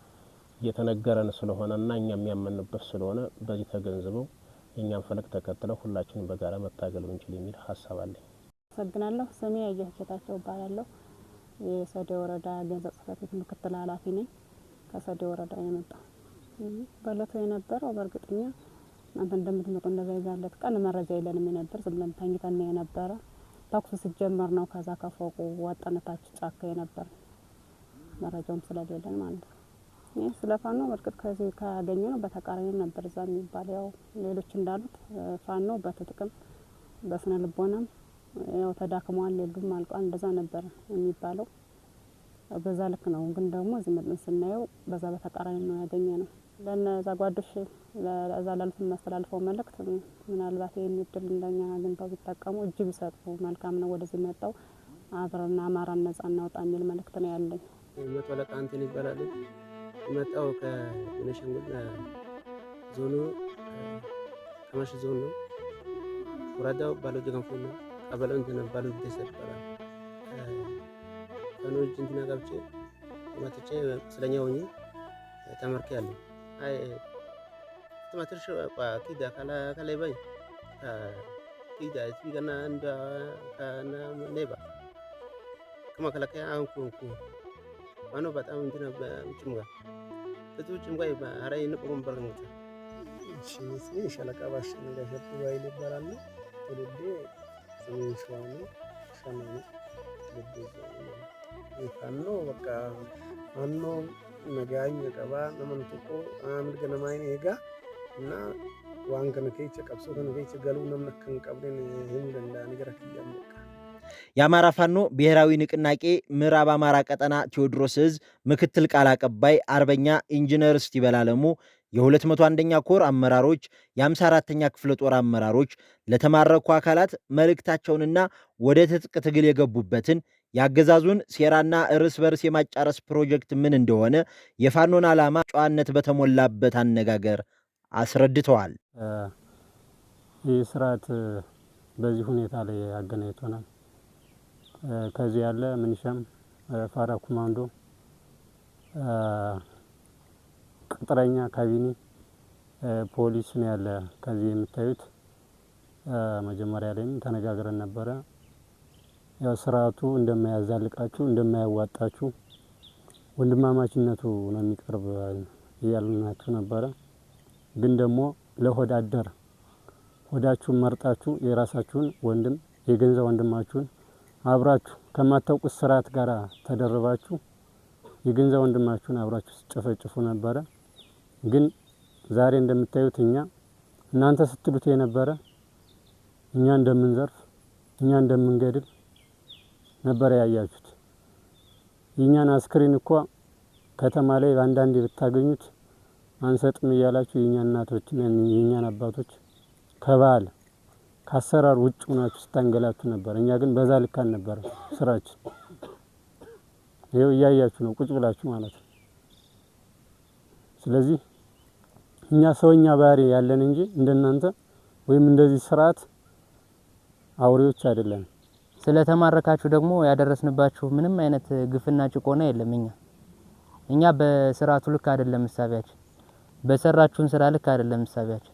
እየተነገረን ስለሆነና እኛ የሚያመንበት ስለሆነ በዚህ ተገንዝበው የኛን ፈለግ ተከትለው ሁላችንም በጋራ መታገል እንችል የሚል ሀሳብ አለኝ። አመሰግናለሁ። ስሜ አየሁ ጌታቸው እባላለሁ። የሰዴ ወረዳ ገንዘብ ጽሕፈት ቤት ምክትል ኃላፊ ነኝ። ከሰዴ ወረዳ የመጣው በእለቱ የነበረው በእርግጠኛ እናንተ እንደምትመጡ እንደዛ ይዛለት ቀን መረጃ የለንም የነበር ዝም ብለን ተኝተን የነበረ ተኩስ ሲጀመር ነው ከዛ ከፎቁ ወጣነታች ጫካ የነበር መረጃውም ስለሌለን ማለት ነው። ይህ ስለፋኖ በርግጥ ከዚህ ካገኘው ነው በተቃራኒ ነበር እዛ የሚባል ያው ሌሎች እንዳሉት ፋኖ በትጥቅም በስነ ልቦናም ያው ተዳክመዋል የሉም አልቋል እንደዛ ነበር የሚባለው። በዛ ልክ ነው። ግን ደግሞ እዚህ መጥተን ስናየው በዛ በተቃራኒ ነው ያገኘነው። ለነዛ ጓዶች ለዛ ላሉት ማስተላልፈው መልእክት ምናልባት ይሄን እድል እንደኛ አግኝተው ቢጠቀሙ እጅ ቢሰጡ መልካም ነው። ወደዚህ መጣው አብረን አማራን ነጻ እናውጣ የሚል መልእክት ነው ያለኝ። መቶ አለቃ እንትን ይባላል። መጣው ከቤኒሻንጉል ዞኑ ከማሽ ዞን ነው። ወረዳው ባሎጅ ገንፎ ነው። ቀበሌው እንትን ባሎጅ ደሰት ይባላል። ከኖጅ እንትን ጋብቼ መጥቼ ስለኛ ሆኜ ተመርኬያለሁ። አይ ተማትርሽ ኪዳ ካላ ባይ ኪዳ ሲገና እንዳ ካና ነባ ከማ ከለከያ አንኩ ማኑ በጣም እንትን ጭምጋ እቱ ጭምጋ አራይ ንቁም በርንታ እሺ ስሜ ሻለቃ ባሽ እንደሸጡ ባይል ይባላል። ትውልዴ ሰሜን ሸዋ ነው። ሸማኔ ፋኖ በቃ ፋኖ ነጋኝ ቀባ ነመንጥቆ አምድ ገነማይን ሄጋ እና ዋን ከነከይቸ ቀብሶ ከነከይቸ ገሉ ነምነከን ቀብደን ይሁን ለላ ነገር ከያም በቃ የአማራ ፋኖ ብሔራዊ ንቅናቄ ምዕራብ አማራ ቀጠና ቴዎድሮስ ዕዝ ምክትል ቃል አቀባይ አርበኛ ኢንጂነር እስቲበላ አለሙ የ201ኛ ኮር አመራሮች፣ የ54ኛ ክፍለ ጦር አመራሮች ለተማረኩ አካላት መልእክታቸውንና ወደ ትጥቅ ትግል የገቡበትን የአገዛዙን ሴራና እርስ በርስ የማጫረስ ፕሮጀክት ምን እንደሆነ የፋኖን ዓላማ ጨዋነት በተሞላበት አነጋገር አስረድተዋል። ይህ ስርዓት በዚህ ሁኔታ ላይ አገናኝቶናል። ከዚህ ያለ ምንሻም ፋራ ኮማንዶ ቅጥረኛ ካቢኔ ፖሊስ ነው ያለ። ከዚህ የምታዩት መጀመሪያ ላይም ተነጋግረን ነበረ። ያው ስርዓቱ እንደማያዛልቃችሁ እንደማያዋጣችሁ ወንድማማችነቱ ነው የሚቀርብ እያልናችሁ ነበረ። ግን ደግሞ ለሆድ አደር ሆዳችሁን መርጣችሁ የራሳችሁን ወንድም የገንዘብ ወንድማችሁን አብራችሁ ከማታውቁት ስርዓት ጋር ተደረባችሁ የገንዘብ ወንድማችሁን አብራችሁ ሲጨፈጭፉ ነበረ። ግን ዛሬ እንደምታዩት እናንተ ስትሉት የነበረ እኛ እንደምንዘርፍ እኛ እንደምንገድል ነበር ያያችሁት። የኛን አስክሬን እኮ ከተማ ላይ አንዳንዴ ብታገኙት አንሰጥም እያላችሁ የኛን እናቶችና የኛን አባቶች ከባል ከአሰራር ውጭ ሆናችሁ ስታንገላቱ ነበር። እኛ ግን በዛ ልክ አልነበረ ስራችን። ይኸው እያያችሁ ነው ቁጭ ብላችሁ ማለት ነው። ስለዚህ እኛ ሰውኛ ባህሪ ያለን እንጂ እንደናንተ ወይም እንደዚህ ስርዓት አውሬዎች አይደለም። ስለተማረካችሁ ደግሞ ያደረስንባችሁ ምንም አይነት ግፍና ጭቆና የለም። እኛ በስርዓቱ ልክ አይደለም መሳቢያችን፣ በሰራችሁን ስራ ልክ አይደለም መሳቢያችን።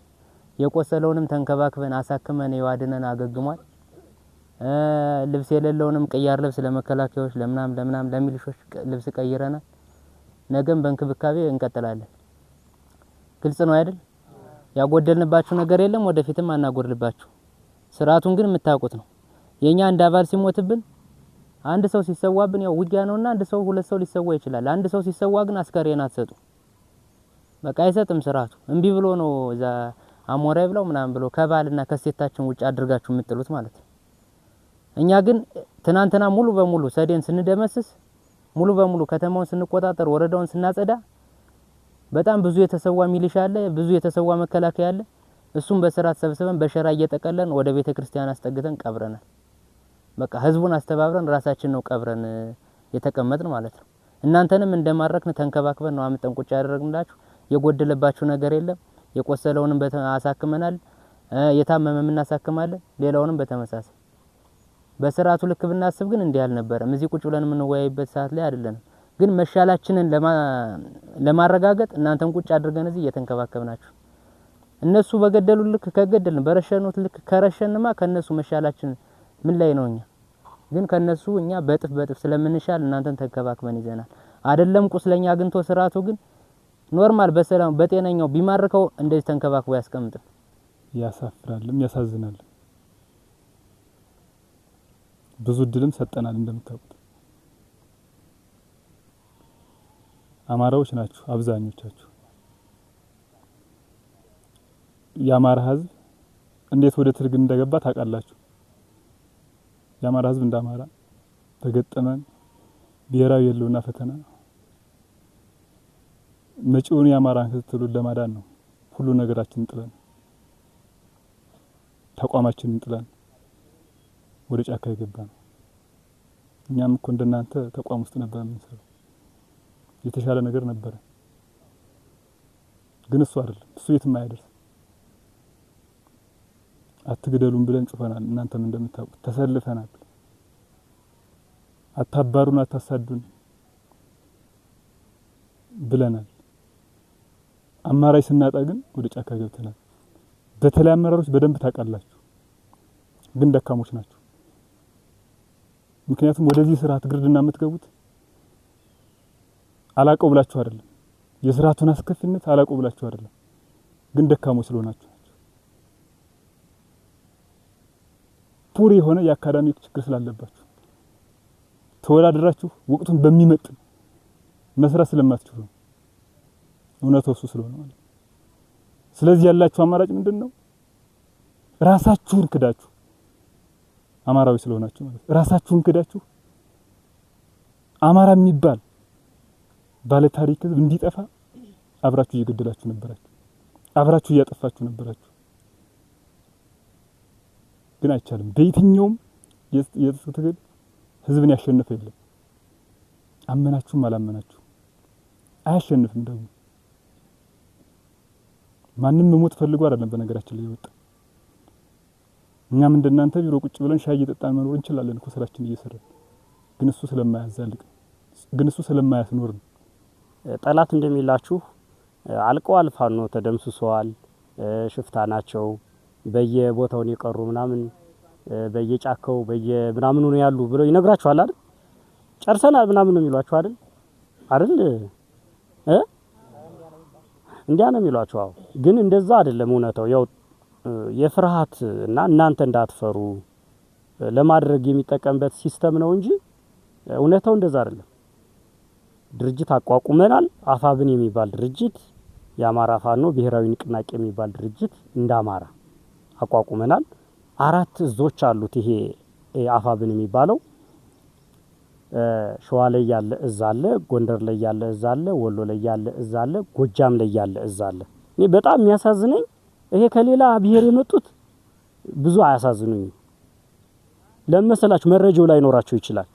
የቆሰለውንም ተንከባክበን አሳክመን የዋድነን አገግሟል። ልብስ የሌለውንም ቅያር ልብስ ለመከላከያዎች ለምናም ለሚሊሾች ልብስ ቀይረናል። ነገም በእንክብካቤ እንቀጥላለን። ግልጽ ነው አይደል? ያጎደልንባችሁ ነገር የለም፣ ወደፊትም አናጎድልባችሁ። ስርዓቱን ግን የምታውቁት ነው። የኛ አንድ አባል ሲሞትብን አንድ ሰው ሲሰዋብን ያው ውጊያ ነውና አንድ ሰው ሁለት ሰው ሊሰዋ ይችላል። አንድ ሰው ሲሰዋ ግን አስከሬን አትሰጡ። በቃ አይሰጥም ስርዓቱ። እምቢ ብሎ ነው እዛ አሞራይ ብለው ምናምን ብሎ ከባልና ከሴታችን ውጭ አድርጋችሁ የምትጥሉት ማለት ነው። እኛ ግን ትናንትና ሙሉ በሙሉ ሰዴን ስንደመስስ ሙሉ በሙሉ ከተማውን ስንቆጣጠር ወረዳውን ስናጸዳ በጣም ብዙ የተሰዋ ሚሊሻ አለ፣ ብዙ የተሰዋ መከላከያ አለ። እሱም በስርዓት ሰብስበን በሸራ እየጠቀለን ወደ ቤተክርስቲያን አስጠግተን ቀብረናል። በቃ ህዝቡን አስተባብረን ራሳችን ነው ቀብረን የተቀመጥን ማለት ነው። እናንተንም እንደማረክን ተንከባክበን ነው አምጠን ቁጭ ያደረግንላችሁ። የጎደለባችሁ ነገር የለም። የቆሰለውንም አሳክመናል፣ የታመመም እናሳክማለን፣ ሌላውንም በተመሳሳይ። በስርዓቱ ልክ ብናስብ ግን እንዲህ አልነበረም። እዚህ ቁጭ ብለን የምንወያይበት ሰዓት ላይ አይደለንም። ግን መሻላችንን ለማረጋገጥ እናንተን ቁጭ አድርገን እዚህ እየተንከባከብናችሁ እነሱ በገደሉ ልክ ከገደልን በረሸኑት ልክ ከረሸንማ ከነሱ መሻላችን ምን ላይ ነው? ግን ከነሱ እኛ በጥፍ ስለምንሻል እናንተን ተንከባክበን ይዘናል። አይደለም ቁስለኛ አግንቶ ስርዓቱ ግን ኖርማል በሰላም በጤነኛው ቢማርከው እንደዚህ ተንከባክቦ ያስቀምጥም። ያሳፍራልም ያሳዝናልም። ብዙ ድልም ሰጠናል። እንደምታውቁት አማራዎች ናችሁ አብዛኞቻችሁ። የአማራ ህዝብ እንዴት ወደ ትግል እንደገባ ታውቃላችሁ። የአማራ ህዝብ እንደ አማራ ተገጠመን ብሔራዊ የለውና ፈተና መጪውን የአማራን ህዝብ ትውልድ ለማዳን ነው ሁሉ ነገራችንን ጥለን ተቋማችንን ጥለን ወደ ጫካ የገባን። እኛም እኮ እንደናንተ ተቋም ውስጥ ነበር የምንሰራው። የተሻለ ነገር ነበር። ግን እሱ አይደለም፣ እሱ የትም አይደርስ። አትግደሉን ብለን ጽፈናል። እናንተም እንደምታውቁት ተሰልፈናል። አታባሩን አታሳዱን ብለናል። አማራጭ ስናጣ ግን ወደ ጫካ ገብተናል። በተለይ አመራሮች በደንብ ታውቃላችሁ፣ ግን ደካሞች ናቸው። ምክንያቱም ወደዚህ ስርዓት ግርድና የምትገቡት አላቀው ብላችሁ አይደለም፣ የስርዓቱን አስከፊነት አላቀው ብላችሁ አይደለም፣ ግን ደካሞች ስለሆናችሁ ናቸው። ፑር የሆነ የአካዳሚክ ችግር ስላለባችሁ ተወዳድራችሁ ወቅቱን በሚመጥን መስራት ስለማትችሉ ነው። እውነታው እሱ ስለሆነ ማለት። ስለዚህ ያላችሁ አማራጭ ምንድነው? ራሳችሁን ክዳችሁ አማራዊ ስለሆናችሁ ማለት ራሳችሁን ክዳችሁ አማራ የሚባል ባለ ታሪክ ህዝብ እንዲጠፋ አብራችሁ እየገደላችሁ ነበራችሁ፣ አብራችሁ እያጠፋችሁ ነበራችሁ። ግን አይቻልም። በየትኛውም የትግል ህዝብን ያሸነፈ የለም። አመናችሁም አላመናችሁ አያሸንፍም። ደግሞ ማንም መሞት ፈልጎ አይደለም በነገራችን ላይ ይወጣ። እኛም እንደናንተ ቢሮ ቁጭ ብለን ሻይ እየጠጣን መኖር እንችላለን እኮ ስራችን እየሰራን። ግን እሱ ስለማያዛልቅ፣ ግን እሱ ስለማያስኖር ነው። ጠላት እንደሚላችሁ አልቀዋል፣ ፋኖ ተደምስሰዋል፣ ሽፍታ ናቸው፣ በየቦታው የቀሩ ምናምን በየጫካው በየምናምኑ ነው ያሉ ብለው ይነግራችኋል አይደል? ጨርሰናል ምናምን ነው የሚሏችሁ አይደል? አይደል? እንዲያ ነው የሚሏችሁ። አዎ ግን እንደዛ አይደለም እውነታው። ያው የፍርሃት እና እናንተ እንዳትፈሩ ለማድረግ የሚጠቀምበት ሲስተም ነው እንጂ እውነታው እንደዛ አይደለም። ድርጅት አቋቁመናል። አፋብን የሚባል ድርጅት የአማራ ፋኖ ብሔራዊ ንቅናቄ የሚባል ድርጅት እንደ አማራ አቋቁመናል። 4 እዞች አሉት። ይሄ አፋብን የሚባለው ሸዋ ላይ ያለ እዝ አለ፣ ጎንደር ላይ ያለ እዝ አለ፣ ወሎ ላይ ያለ እዝ አለ፣ ጎጃም ላይ ያለ እዝ አለ። እኔ በጣም የሚያሳዝነኝ ይሄ ከሌላ ብሔር የመጡት ብዙ አያሳዝኑኝ። ለመሰላችሁ መረጃው ላይ ኖራቸው ይችላል።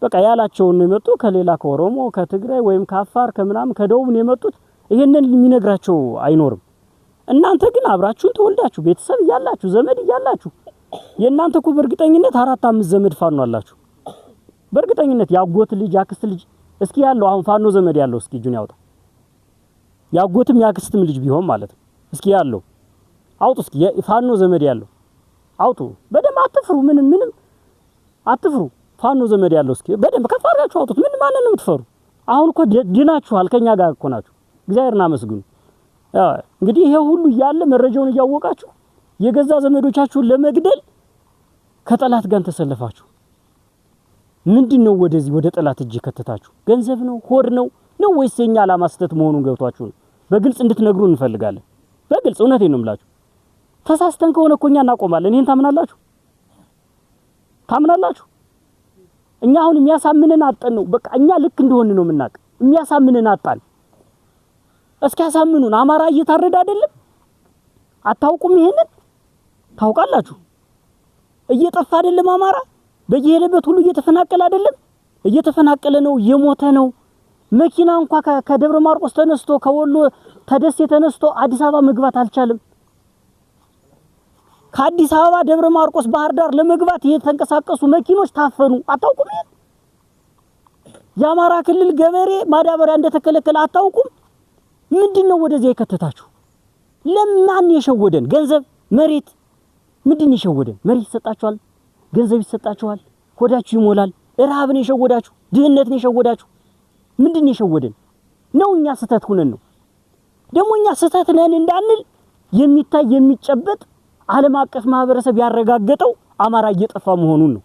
በቃ ያላቸውን ነው የመጡ ከሌላ ከኦሮሞ ከትግራይ ወይም ከአፋር ከምናምን ከደቡብ ነው የመጡት። ይሄንን የሚነግራቸው አይኖርም። እናንተ ግን አብራችሁን ተወልዳችሁ ቤተሰብ ያላችሁ ዘመድ ያላችሁ የእናንተ እኮ በእርግጠኝነት 4-5 ዘመድ ፋኖ አላችሁ። በእርግጠኝነት ያጎት ልጅ ያክስት ልጅ እስኪ ያለው አሁን ፋኖ ዘመድ ያለው እስኪ እጁን ያውጣ። ያጎትም ያክስትም ልጅ ቢሆን ማለት ነው። እስኪ ያለው አውጡ። እስኪ ፋኖ ዘመድ ያለው አውጡ። በደም አትፍሩ። ምንም አትፍሩ። ፋኖ ዘመድ ያለው እስኪ በደም ከፋራችሁ አውጡት። ምን ማንን ነው የምትፈሩ? አሁን እኮ ድናችኋል። ከኛ ጋር እኮ ናችሁ። እግዚአብሔርን አመስግኑ። እንግዲህ ይሄ ሁሉ ያለ መረጃውን እያወቃችሁ የገዛ ዘመዶቻችሁን ለመግደል ከጠላት ጋር ተሰለፋችሁ። ምንድነው ወደዚህ ወደ ጠላት እጅ ከተታችሁ? ገንዘብ ነው ሆድ ነው ወይስ የኛ ዓላማ ስተት መሆኑን ገብቷችሁ ነው? በግልጽ እንድትነግሩ እንፈልጋለን። በግልጽ እውነቴን ነው የምላችሁ። ተሳስተን ከሆነ እኮ እኛ እናቆማለን። ይሄን ታምናላችሁ? እኛ አሁን የሚያሳምነን አጣን ነው። በቃ እኛ ልክ እንደሆነ ነው የምናውቅ። የሚያሳምነን አጣን። እስኪ ያሳምኑን። አማራ እየታረደ አይደለም? አታውቁም? ይሄንን ታውቃላችሁ? እየጠፋ አይደለም አማራ? በየሄደበት ሁሉ እየተፈናቀለ አይደለም? እየተፈናቀለ ነው፣ እየሞተ ነው። መኪና እንኳን ከደብረ ማርቆስ ተነስቶ ከወሎ ተደሴ ተነስቶ አዲስ አበባ መግባት አልቻለም። ከአዲስ አበባ ደብረ ማርቆስ ባህር ዳር ለመግባት የተንቀሳቀሱ መኪኖች ታፈኑ። አታውቁም? ይሄን የአማራ ክልል ገበሬ ማዳበሪያ እንደተከለከለ አታውቁም? ምንድነው ወደዚህ የከተታችሁ? ለማን የሸወደን? ገንዘብ፣ መሬት። ምንድነው የሸወደን? መሬት ይሰጣችኋል፣ ገንዘብ ይሰጣችኋል፣ ሆዳችሁ ይሞላል። ረሃብን የሸወዳችሁ፣ ድህነትን የሸወዳችሁ። ምንድነው የሸወደን? ነው እኛ ስተት ሆነን ነው። ደግሞ እኛ ስተት ነን እንዳንል የሚታይ የሚጨበጥ ዓለም አቀፍ ማህበረሰብ ያረጋገጠው አማራ እየጠፋ መሆኑን ነው።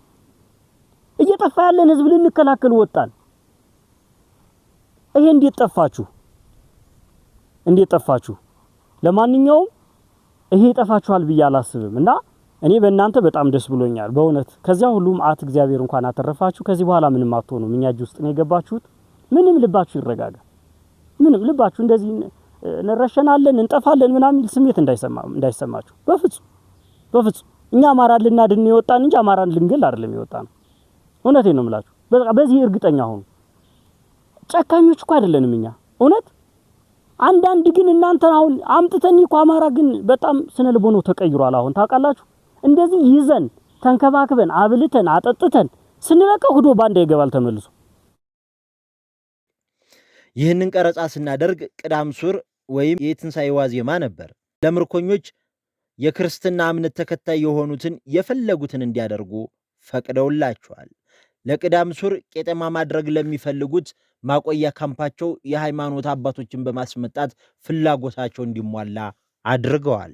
እየጠፋ ያለን ህዝብ ልንከላከል ወጣን። ይሄ እንዴት ጠፋችሁ? ለማንኛውም ይሄ ይጠፋችኋል ብዬ አላስብም እና እኔ በእናንተ በጣም ደስ ብሎኛል በእውነት። ከዚያ ሁሉ መዓት እግዚአብሔር እንኳን አተረፋችሁ። ከዚህ በኋላ ምንም አትሆኑም። እኛ እጅ ውስጥ ነው የገባችሁት። ምንም ልባችሁ ይረጋጋ። ምንም ልባችሁ እንደዚህ እንረሸናለን እንጠፋለን ምናምን ስሜት እንዳይሰማችሁ በፍጹም። እኛ አማራን ልናድን ነው የወጣን እንጂ አማራን ልንገል አይደለም የወጣነው። እውነቴን ነው የምላችሁ። በዚህ እርግጠኛ ሁኑ። ጨካኞች እኮ አይደለንም እኛ እውነት። አንዳንድ ግን እናንተ አሁን አምጥተን እኮ አማራ ግን በጣም ስነ ልቦናው ተቀይሯል። አሁን ታውቃላችሁ። እንደዚህ ይዘን ተንከባክበን አብልተን አጠጥተን ስንለቀው ሄዶ ባንዳ ይገባል ተመልሶ። ይህንን ቀረጻ ስናደርግ ቅዳም ሱር ወይም የትንሣኤ ዋዜማ ነበር። ለምርኮኞች የክርስትና እምነት ተከታይ የሆኑትን የፈለጉትን እንዲያደርጉ ፈቅደውላቸዋል። ለቅዳም ሱር ቄጠማ ማድረግ ለሚፈልጉት ማቆያ ካምፓቸው የሃይማኖት አባቶችን በማስመጣት ፍላጎታቸው እንዲሟላ አድርገዋል።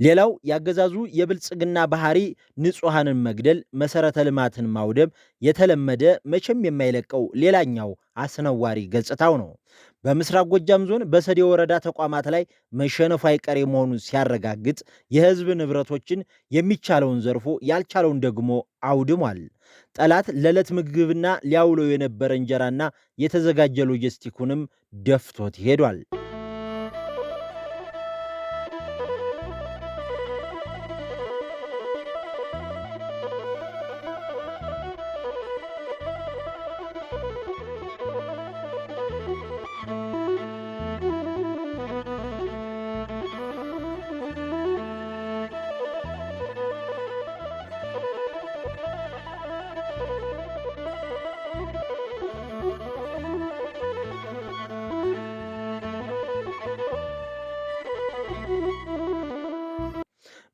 ሌላው ያገዛዙ የብልጽግና ባህሪ ንጹሃንን መግደል፣ መሰረተ ልማትን ማውደም የተለመደ መቼም የማይለቀው ሌላኛው አስነዋሪ ገጽታው ነው። በምስራቅ ጎጃም ዞን በሰዴ ወረዳ ተቋማት ላይ መሸነፉ አይቀሬ መሆኑን ሲያረጋግጥ የህዝብ ንብረቶችን የሚቻለውን ዘርፎ ያልቻለውን ደግሞ አውድሟል። ጠላት ለዕለት ምግብና ሊያውለው የነበረ እንጀራና የተዘጋጀ ሎጂስቲኩንም ደፍቶት ሄዷል።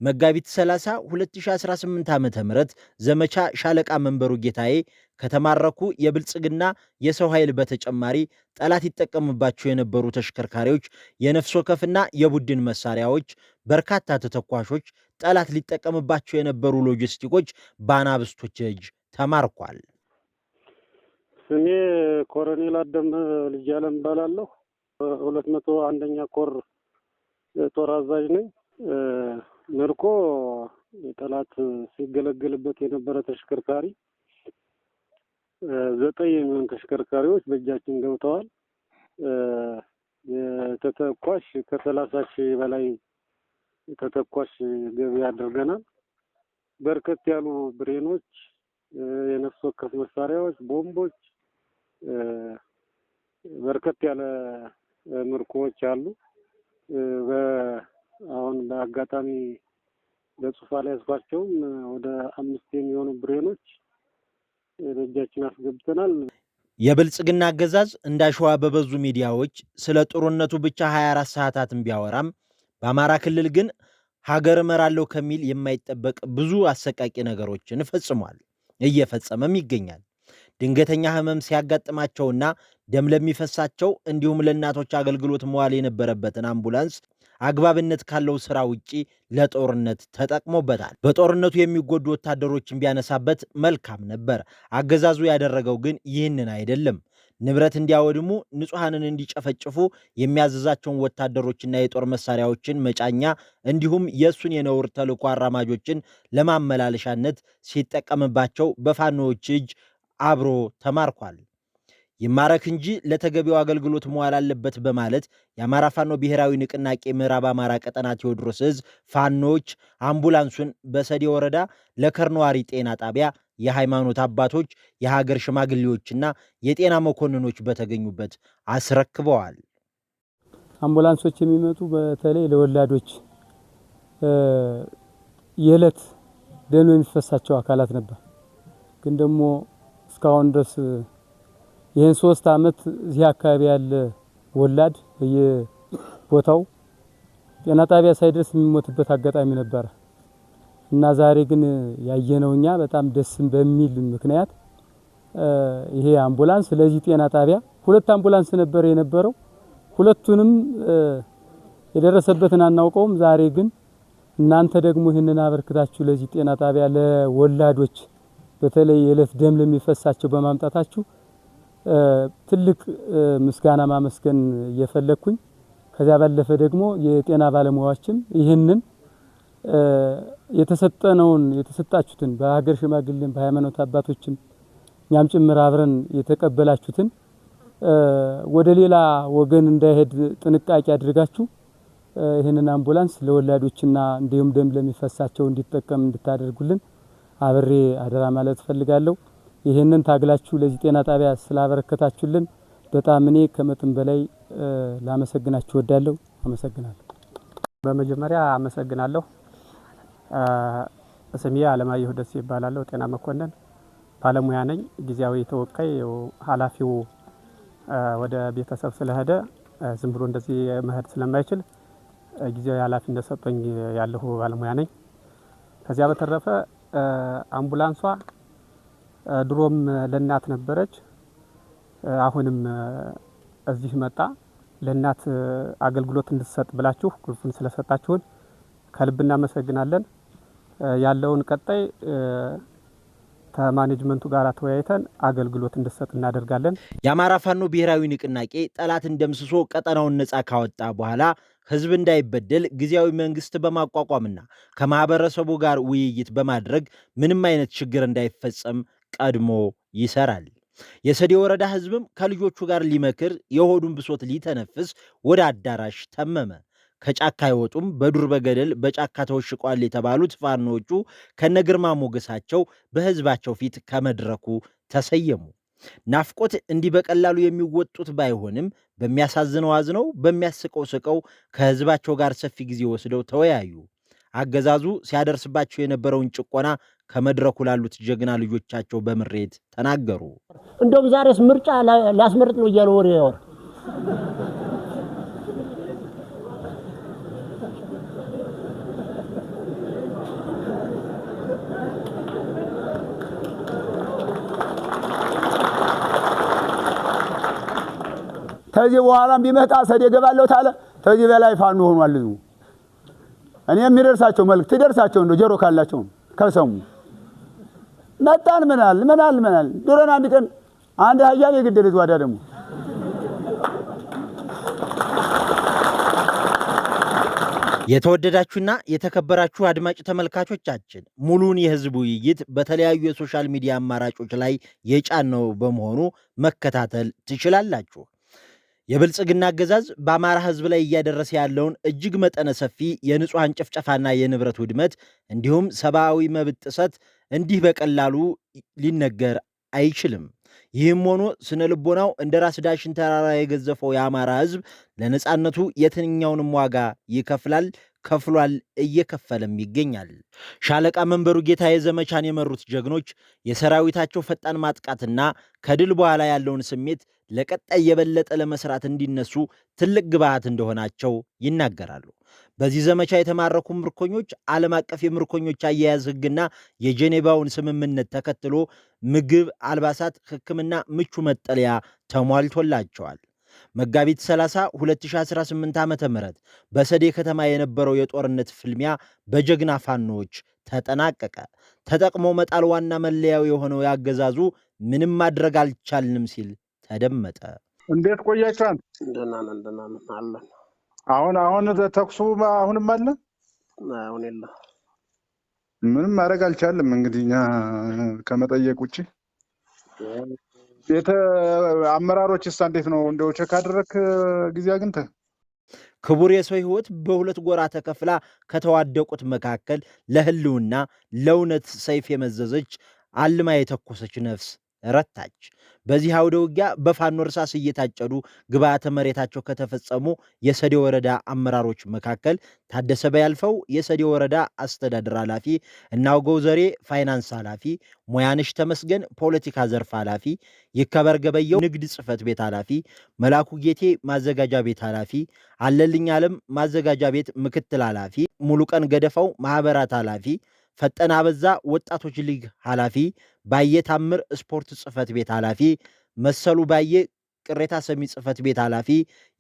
መጋቢት 30 2018 ዓ.ም ዘመቻ ሻለቃ መንበሩ ጌታዬ ከተማረኩ የብልጽግና የሰው ኃይል በተጨማሪ ጠላት ይጠቀምባቸው የነበሩ ተሽከርካሪዎች፣ የነፍስ ወከፍና የቡድን መሳሪያዎች፣ በርካታ ተተኳሾች፣ ጠላት ሊጠቀምባቸው የነበሩ ሎጂስቲኮች በአናብስቶች እጅ ተማርኳል። ስሜ ኮሎኔል አደም ልጅ አለም እባላለሁ። 201ኛ ኮር ጦር አዛዥ ነኝ። ምርኮ ጠላት ሲገለገልበት የነበረ ተሽከርካሪ 9 የሚሆኑ ተሽከርካሪዎች በእጃችን ገብተዋል። የተተኳሽ ከ30 ሺህ በላይ ተተኳሽ ገቢ አድርገናል። በርከት ያሉ ብሬኖች፣ የነፍስ ወከፍ መሳሪያዎች፣ ቦምቦች፣ በርከት ያለ ምርኮዎች አሉ። አሁን በአጋጣሚ በጽፋ ላይ ያስኳቸውም ወደ 5 የሚሆኑ ብሬኖች በእጃችን አስገብተናል። የብልጽግና አገዛዝ እንዳሸዋ በበዙ ሚዲያዎች ስለ ጦርነቱ ብቻ 24 ሰዓታትን ቢያወራም በአማራ ክልል ግን ሀገር እመራለሁ ከሚል የማይጠበቅ ብዙ አሰቃቂ ነገሮችን ፈጽሟል፣ እየፈጸመም ይገኛል። ድንገተኛ ህመም ሲያጋጥማቸውና ደም ለሚፈሳቸው እንዲሁም ለእናቶች አገልግሎት መዋል የነበረበትን አምቡላንስ አግባብነት ካለው ስራ ውጪ ለጦርነት ተጠቅሞበታል። በጦርነቱ የሚጎዱ ወታደሮችን ቢያነሳበት መልካም ነበር። አገዛዙ ያደረገው ግን ይህንን አይደለም። ንብረት እንዲያወድሙ፣ ንጹሃንን እንዲጨፈጭፉ የሚያዘዛቸውን ወታደሮችና የጦር መሳሪያዎችን መጫኛ እንዲሁም የሱን የነውር ተልዕኮ አራማጆችን ለማመላለሻነት ሲጠቀምባቸው በፋኖዎች እጅ አብሮ ተማርኳል። ይማረክ እንጂ ለተገቢው አገልግሎት መዋል አለበት በማለት የአማራ ፋኖ ብሔራዊ ንቅናቄ ምዕራብ አማራ ቀጠና ቴዎድሮስ ዕዝ ፋኖዎች አምቡላንሱን በሰዴ ወረዳ ለከርነዋሪ ጤና ጣቢያ የሃይማኖት አባቶች፣ የሀገር ሽማግሌዎችና የጤና መኮንኖች በተገኙበት አስረክበዋል። አምቡላንሶች የሚመጡ በተለይ ለወላዶች የዕለት ደም የሚፈሳቸው አካላት ነበር። ግን ደግሞ እስካሁን ድረስ ይህን 3 ዓመት እዚህ አካባቢ ያለ ወላድ በየቦታው ጤና ጣቢያ ሳይደርስ የሚሞትበት አጋጣሚ ነበር እና ዛሬ ግን ያየነው እኛ በጣም ደስ በሚል ምክንያት ይሄ አምቡላንስ ለዚህ ጤና ጣቢያ 2 አምቡላንስ ነበር የነበረው። ሁለቱንም የደረሰበትን አናውቀውም። ዛሬ ግን እናንተ ደግሞ ይህንን አበርክታችሁ ለዚህ ጤና ጣቢያ ለወላዶች በተለይ የዕለት ደም ለሚፈሳቸው በማምጣታችሁ ትልቅ ምስጋና ማመስገን እየፈለኩኝ፣ ከዚያ ባለፈ ደግሞ የጤና ባለሙያዎችም ይህንን የተሰጣችሁትን በሀገር ሽማግሌም በሃይማኖት አባቶችም እኛም ጭምር አብረን የተቀበላችሁትን ወደ ሌላ ወገን እንዳይሄድ ጥንቃቄ አድርጋችሁ ይህንን አምቡላንስ ለወላዶችና እንዲሁም ደም ለሚፈሳቸው እንዲጠቀም እንድታደርጉልን አብሬ አደራ ማለት ፈልጋለሁ። ይህንን ታግላችሁ ለዚህ ጤና ጣቢያ ስላበረከታችሁልን በጣም እኔ ከመጠን በላይ ላመሰግናችሁ ወዳለሁ። አመሰግናለሁ። በመጀመሪያ አመሰግናለሁ። ስሜ አለማየሁ ደስ ይባላለሁ። ጤና መኮንን ባለሙያ ነኝ። ጊዜያዊ ተወካይ ኃላፊው ወደ ቤተሰብ ስለሄደ ዝም ብሎ እንደዚህ መሄድ ስለማይችል ጊዜያዊ ኃላፊነት ሰጠኝ ያለሁ ባለሙያ ነኝ። ከዚያ በተረፈ አምቡላንሷ ድሮም ለእናት ነበረች፣ አሁንም እዚህ መጣ። ለእናት አገልግሎት እንድትሰጥ ብላችሁ ቁልፉን ስለሰጣችሁን ከልብ እናመሰግናለን። ያለውን ቀጣይ ከማኔጅመንቱ ጋር ተወያይተን አገልግሎት እንድትሰጥ እናደርጋለን። የአማራ ፋኖ ብሔራዊ ንቅናቄ ጠላትን ደምስሶ ቀጠናውን ነፃ ካወጣ በኋላ ህዝብ እንዳይበደል ጊዜያዊ መንግስት በማቋቋምና ከማህበረሰቡ ጋር ውይይት በማድረግ ምንም አይነት ችግር እንዳይፈጸም ቀድሞ ይሰራል። የሰዴ ወረዳ ህዝብም ከልጆቹ ጋር ሊመክር የሆዱን ብሶት ሊተነፍስ ወደ አዳራሽ ተመመ። ከጫካ አይወጡም፣ በዱር በገደል በጫካ ተወሽቋል የተባሉት ፋኖቹ ከነግርማ ሞገሳቸው በህዝባቸው ፊት ከመድረኩ ተሰየሙ። ናፍቆት እንዲህ በቀላሉ የሚወጡት ባይሆንም በሚያሳዝነው አዝነው በሚያስቀው ስቀው ከህዝባቸው ጋር ሰፊ ጊዜ ወስደው ተወያዩ። አገዛዙ ሲያደርስባቸው የነበረውን ጭቆና ከመድረኩ ላሉት ጀግና ልጆቻቸው በምሬት ተናገሩ። እንደውም ዛሬስ ምርጫ ሊያስመርጥ ነው እያሉ ወሬ ያወር ተዚህ በኋላም ቢመጣ ሰዴ ገባለሁ ታለ ተዚህ በላይ ፋኖ ሆኗል። እኔ የሚደርሳቸው መልእክት ይደርሳቸው እንደው ጆሮ ካላቸው ከሰሙ መጣን ምናል ድሮና አንድ ቀን አንድ አያሌ የገደሉት ዋዳ ደግሞ የተወደዳችሁና የተከበራችሁ አድማጭ ተመልካቾቻችን ሙሉን የህዝብ ውይይት በተለያዩ የሶሻል ሚዲያ አማራጮች ላይ የጫነው በመሆኑ መከታተል ትችላላችሁ። የብልጽግና አገዛዝ በአማራ ህዝብ ላይ እያደረሰ ያለውን እጅግ መጠነ ሰፊ የንጹሃን ጭፍጨፋና የንብረት ውድመት እንዲሁም ሰብአዊ መብት ጥሰት እንዲህ በቀላሉ ሊነገር አይችልም። ይህም ሆኖ ስነ ልቦናው እንደ ራስ ዳሽን ተራራ የገዘፈው የአማራ ህዝብ ለነጻነቱ የትኛውንም ዋጋ ይከፍላል፣ ከፍሏል፣ እየከፈለም ይገኛል። ሻለቃ መንበሩ ጌታዬ ዘመቻን የመሩት ጀግኖች የሰራዊታቸው ፈጣን ማጥቃትና ከድል በኋላ ያለውን ስሜት ለቀጣይ የበለጠ ለመስራት እንዲነሱ ትልቅ ግብዓት እንደሆናቸው ይናገራሉ። በዚህ ዘመቻ የተማረኩ ምርኮኞች ዓለም አቀፍ የምርኮኞች አያያዝ ህግና የጄኔቫውን ስምምነት ተከትሎ ምግብ፣ አልባሳት፣ ሕክምና፣ ምቹ መጠለያ ተሟልቶላቸዋል። መጋቢት 30 2018 ዓ.ም በሰዴ ከተማ የነበረው የጦርነት ፍልሚያ በጀግና ፋኖዎች ተጠናቀቀ። ተጠቅሞ መጣል ዋና መለያው የሆነው ያገዛዙ ምንም ማድረግ አልቻልንም ሲል ተደመጠ። እንዴት ቆያችኋል? ደህና ነን አለን። አሁን ተኩሱ አሁንም አለ? አሁን የለም። ምንም ማድረግ አልቻልም። እንግዲህ እኛ ከመጠየቅ ውጪ አመራሮችስ እንዴት ነው? እንደው ቼክ አደረክ ጊዜ አግኝተህ? ክቡር የሰው ህይወት በሁለት ጎራ ተከፍላ ከተዋደቁት መካከል ለህልውና ለእውነት ሰይፍ የመዘዘች አልማ የተኮሰች ነፍስ ረታች። በዚህ አውደ ውጊያ በፋኖ እርሳስ እየታጨዱ ግብዓተ መሬታቸው ከተፈጸሙ የሰዴ ወረዳ አመራሮች መካከል ታደሰ በያልፈው የሰዴ ወረዳ አስተዳደር ኃላፊ፣ እናውገው ዘሬ ፋይናንስ ኃላፊ፣ ሙያንሽ ተመስገን ፖለቲካ ዘርፍ ኃላፊ፣ ይከበር ገበየው ንግድ ጽሕፈት ቤት ኃላፊ፣ መላኩ ጌቴ ማዘጋጃ ቤት ኃላፊ፣ አለልኝ ዓለም ማዘጋጃ ቤት ምክትል ኃላፊ፣ ሙሉቀን ገደፋው ማህበራት ኃላፊ፣ ፈጠና አበዛ ወጣቶች ሊግ ኃላፊ፣ ባየ ታምር ስፖርት ጽሕፈት ቤት ኃላፊ፣ መሰሉ ባየ ቅሬታ ሰሚ ጽሕፈት ቤት ኃላፊ፣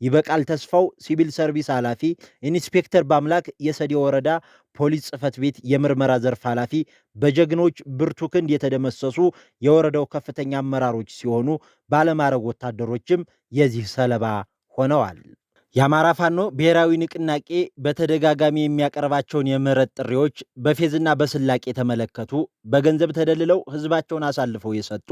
ይበቃል ተስፋው ሲቪል ሰርቪስ ኃላፊ፣ ኢንስፔክተር በአምላክ የሰዴ ወረዳ ፖሊስ ጽሕፈት ቤት የምርመራ ዘርፍ ኃላፊ በጀግኖች ብርቱ ክንድ የተደመሰሱ የወረዳው ከፍተኛ አመራሮች ሲሆኑ ባለማዕረግ ወታደሮችም የዚህ ሰለባ ሆነዋል። የአማራ ፋኖ ብሔራዊ ንቅናቄ በተደጋጋሚ የሚያቀርባቸውን የምህረት ጥሪዎች በፌዝና በስላቅ የተመለከቱ በገንዘብ ተደልለው ህዝባቸውን አሳልፈው የሰጡ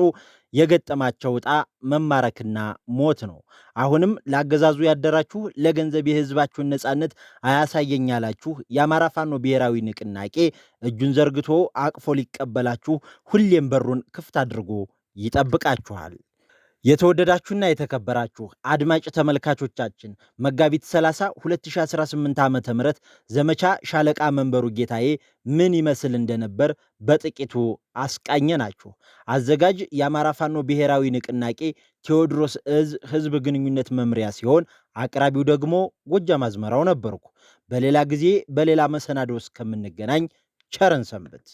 የገጠማቸው ዕጣ መማረክና ሞት ነው። አሁንም ለአገዛዙ ያደራችሁ ለገንዘብ የህዝባችሁን ነጻነት አያሳየኝ ያላችሁ የአማራ ፋኖ ብሔራዊ ንቅናቄ እጁን ዘርግቶ አቅፎ ሊቀበላችሁ ሁሌም በሩን ክፍት አድርጎ ይጠብቃችኋል። የተወደዳችሁና የተከበራችሁ አድማጭ ተመልካቾቻችን መጋቢት 30 2018 ዓ.ም ዘመቻ ሻለቃ መንበሩ ጌታዬ ምን ይመስል እንደነበር በጥቂቱ አስቃኘናችሁ። አዘጋጅ የአማራ ፋኖ ብሔራዊ ንቅናቄ ቴዎድሮስ እዝ ህዝብ ግንኙነት መምሪያ ሲሆን አቅራቢው ደግሞ ጎጃም አዝመራው ነበርኩ። በሌላ ጊዜ በሌላ መሰናዶ እስከምንገናኝ ቸርን ሰንብት።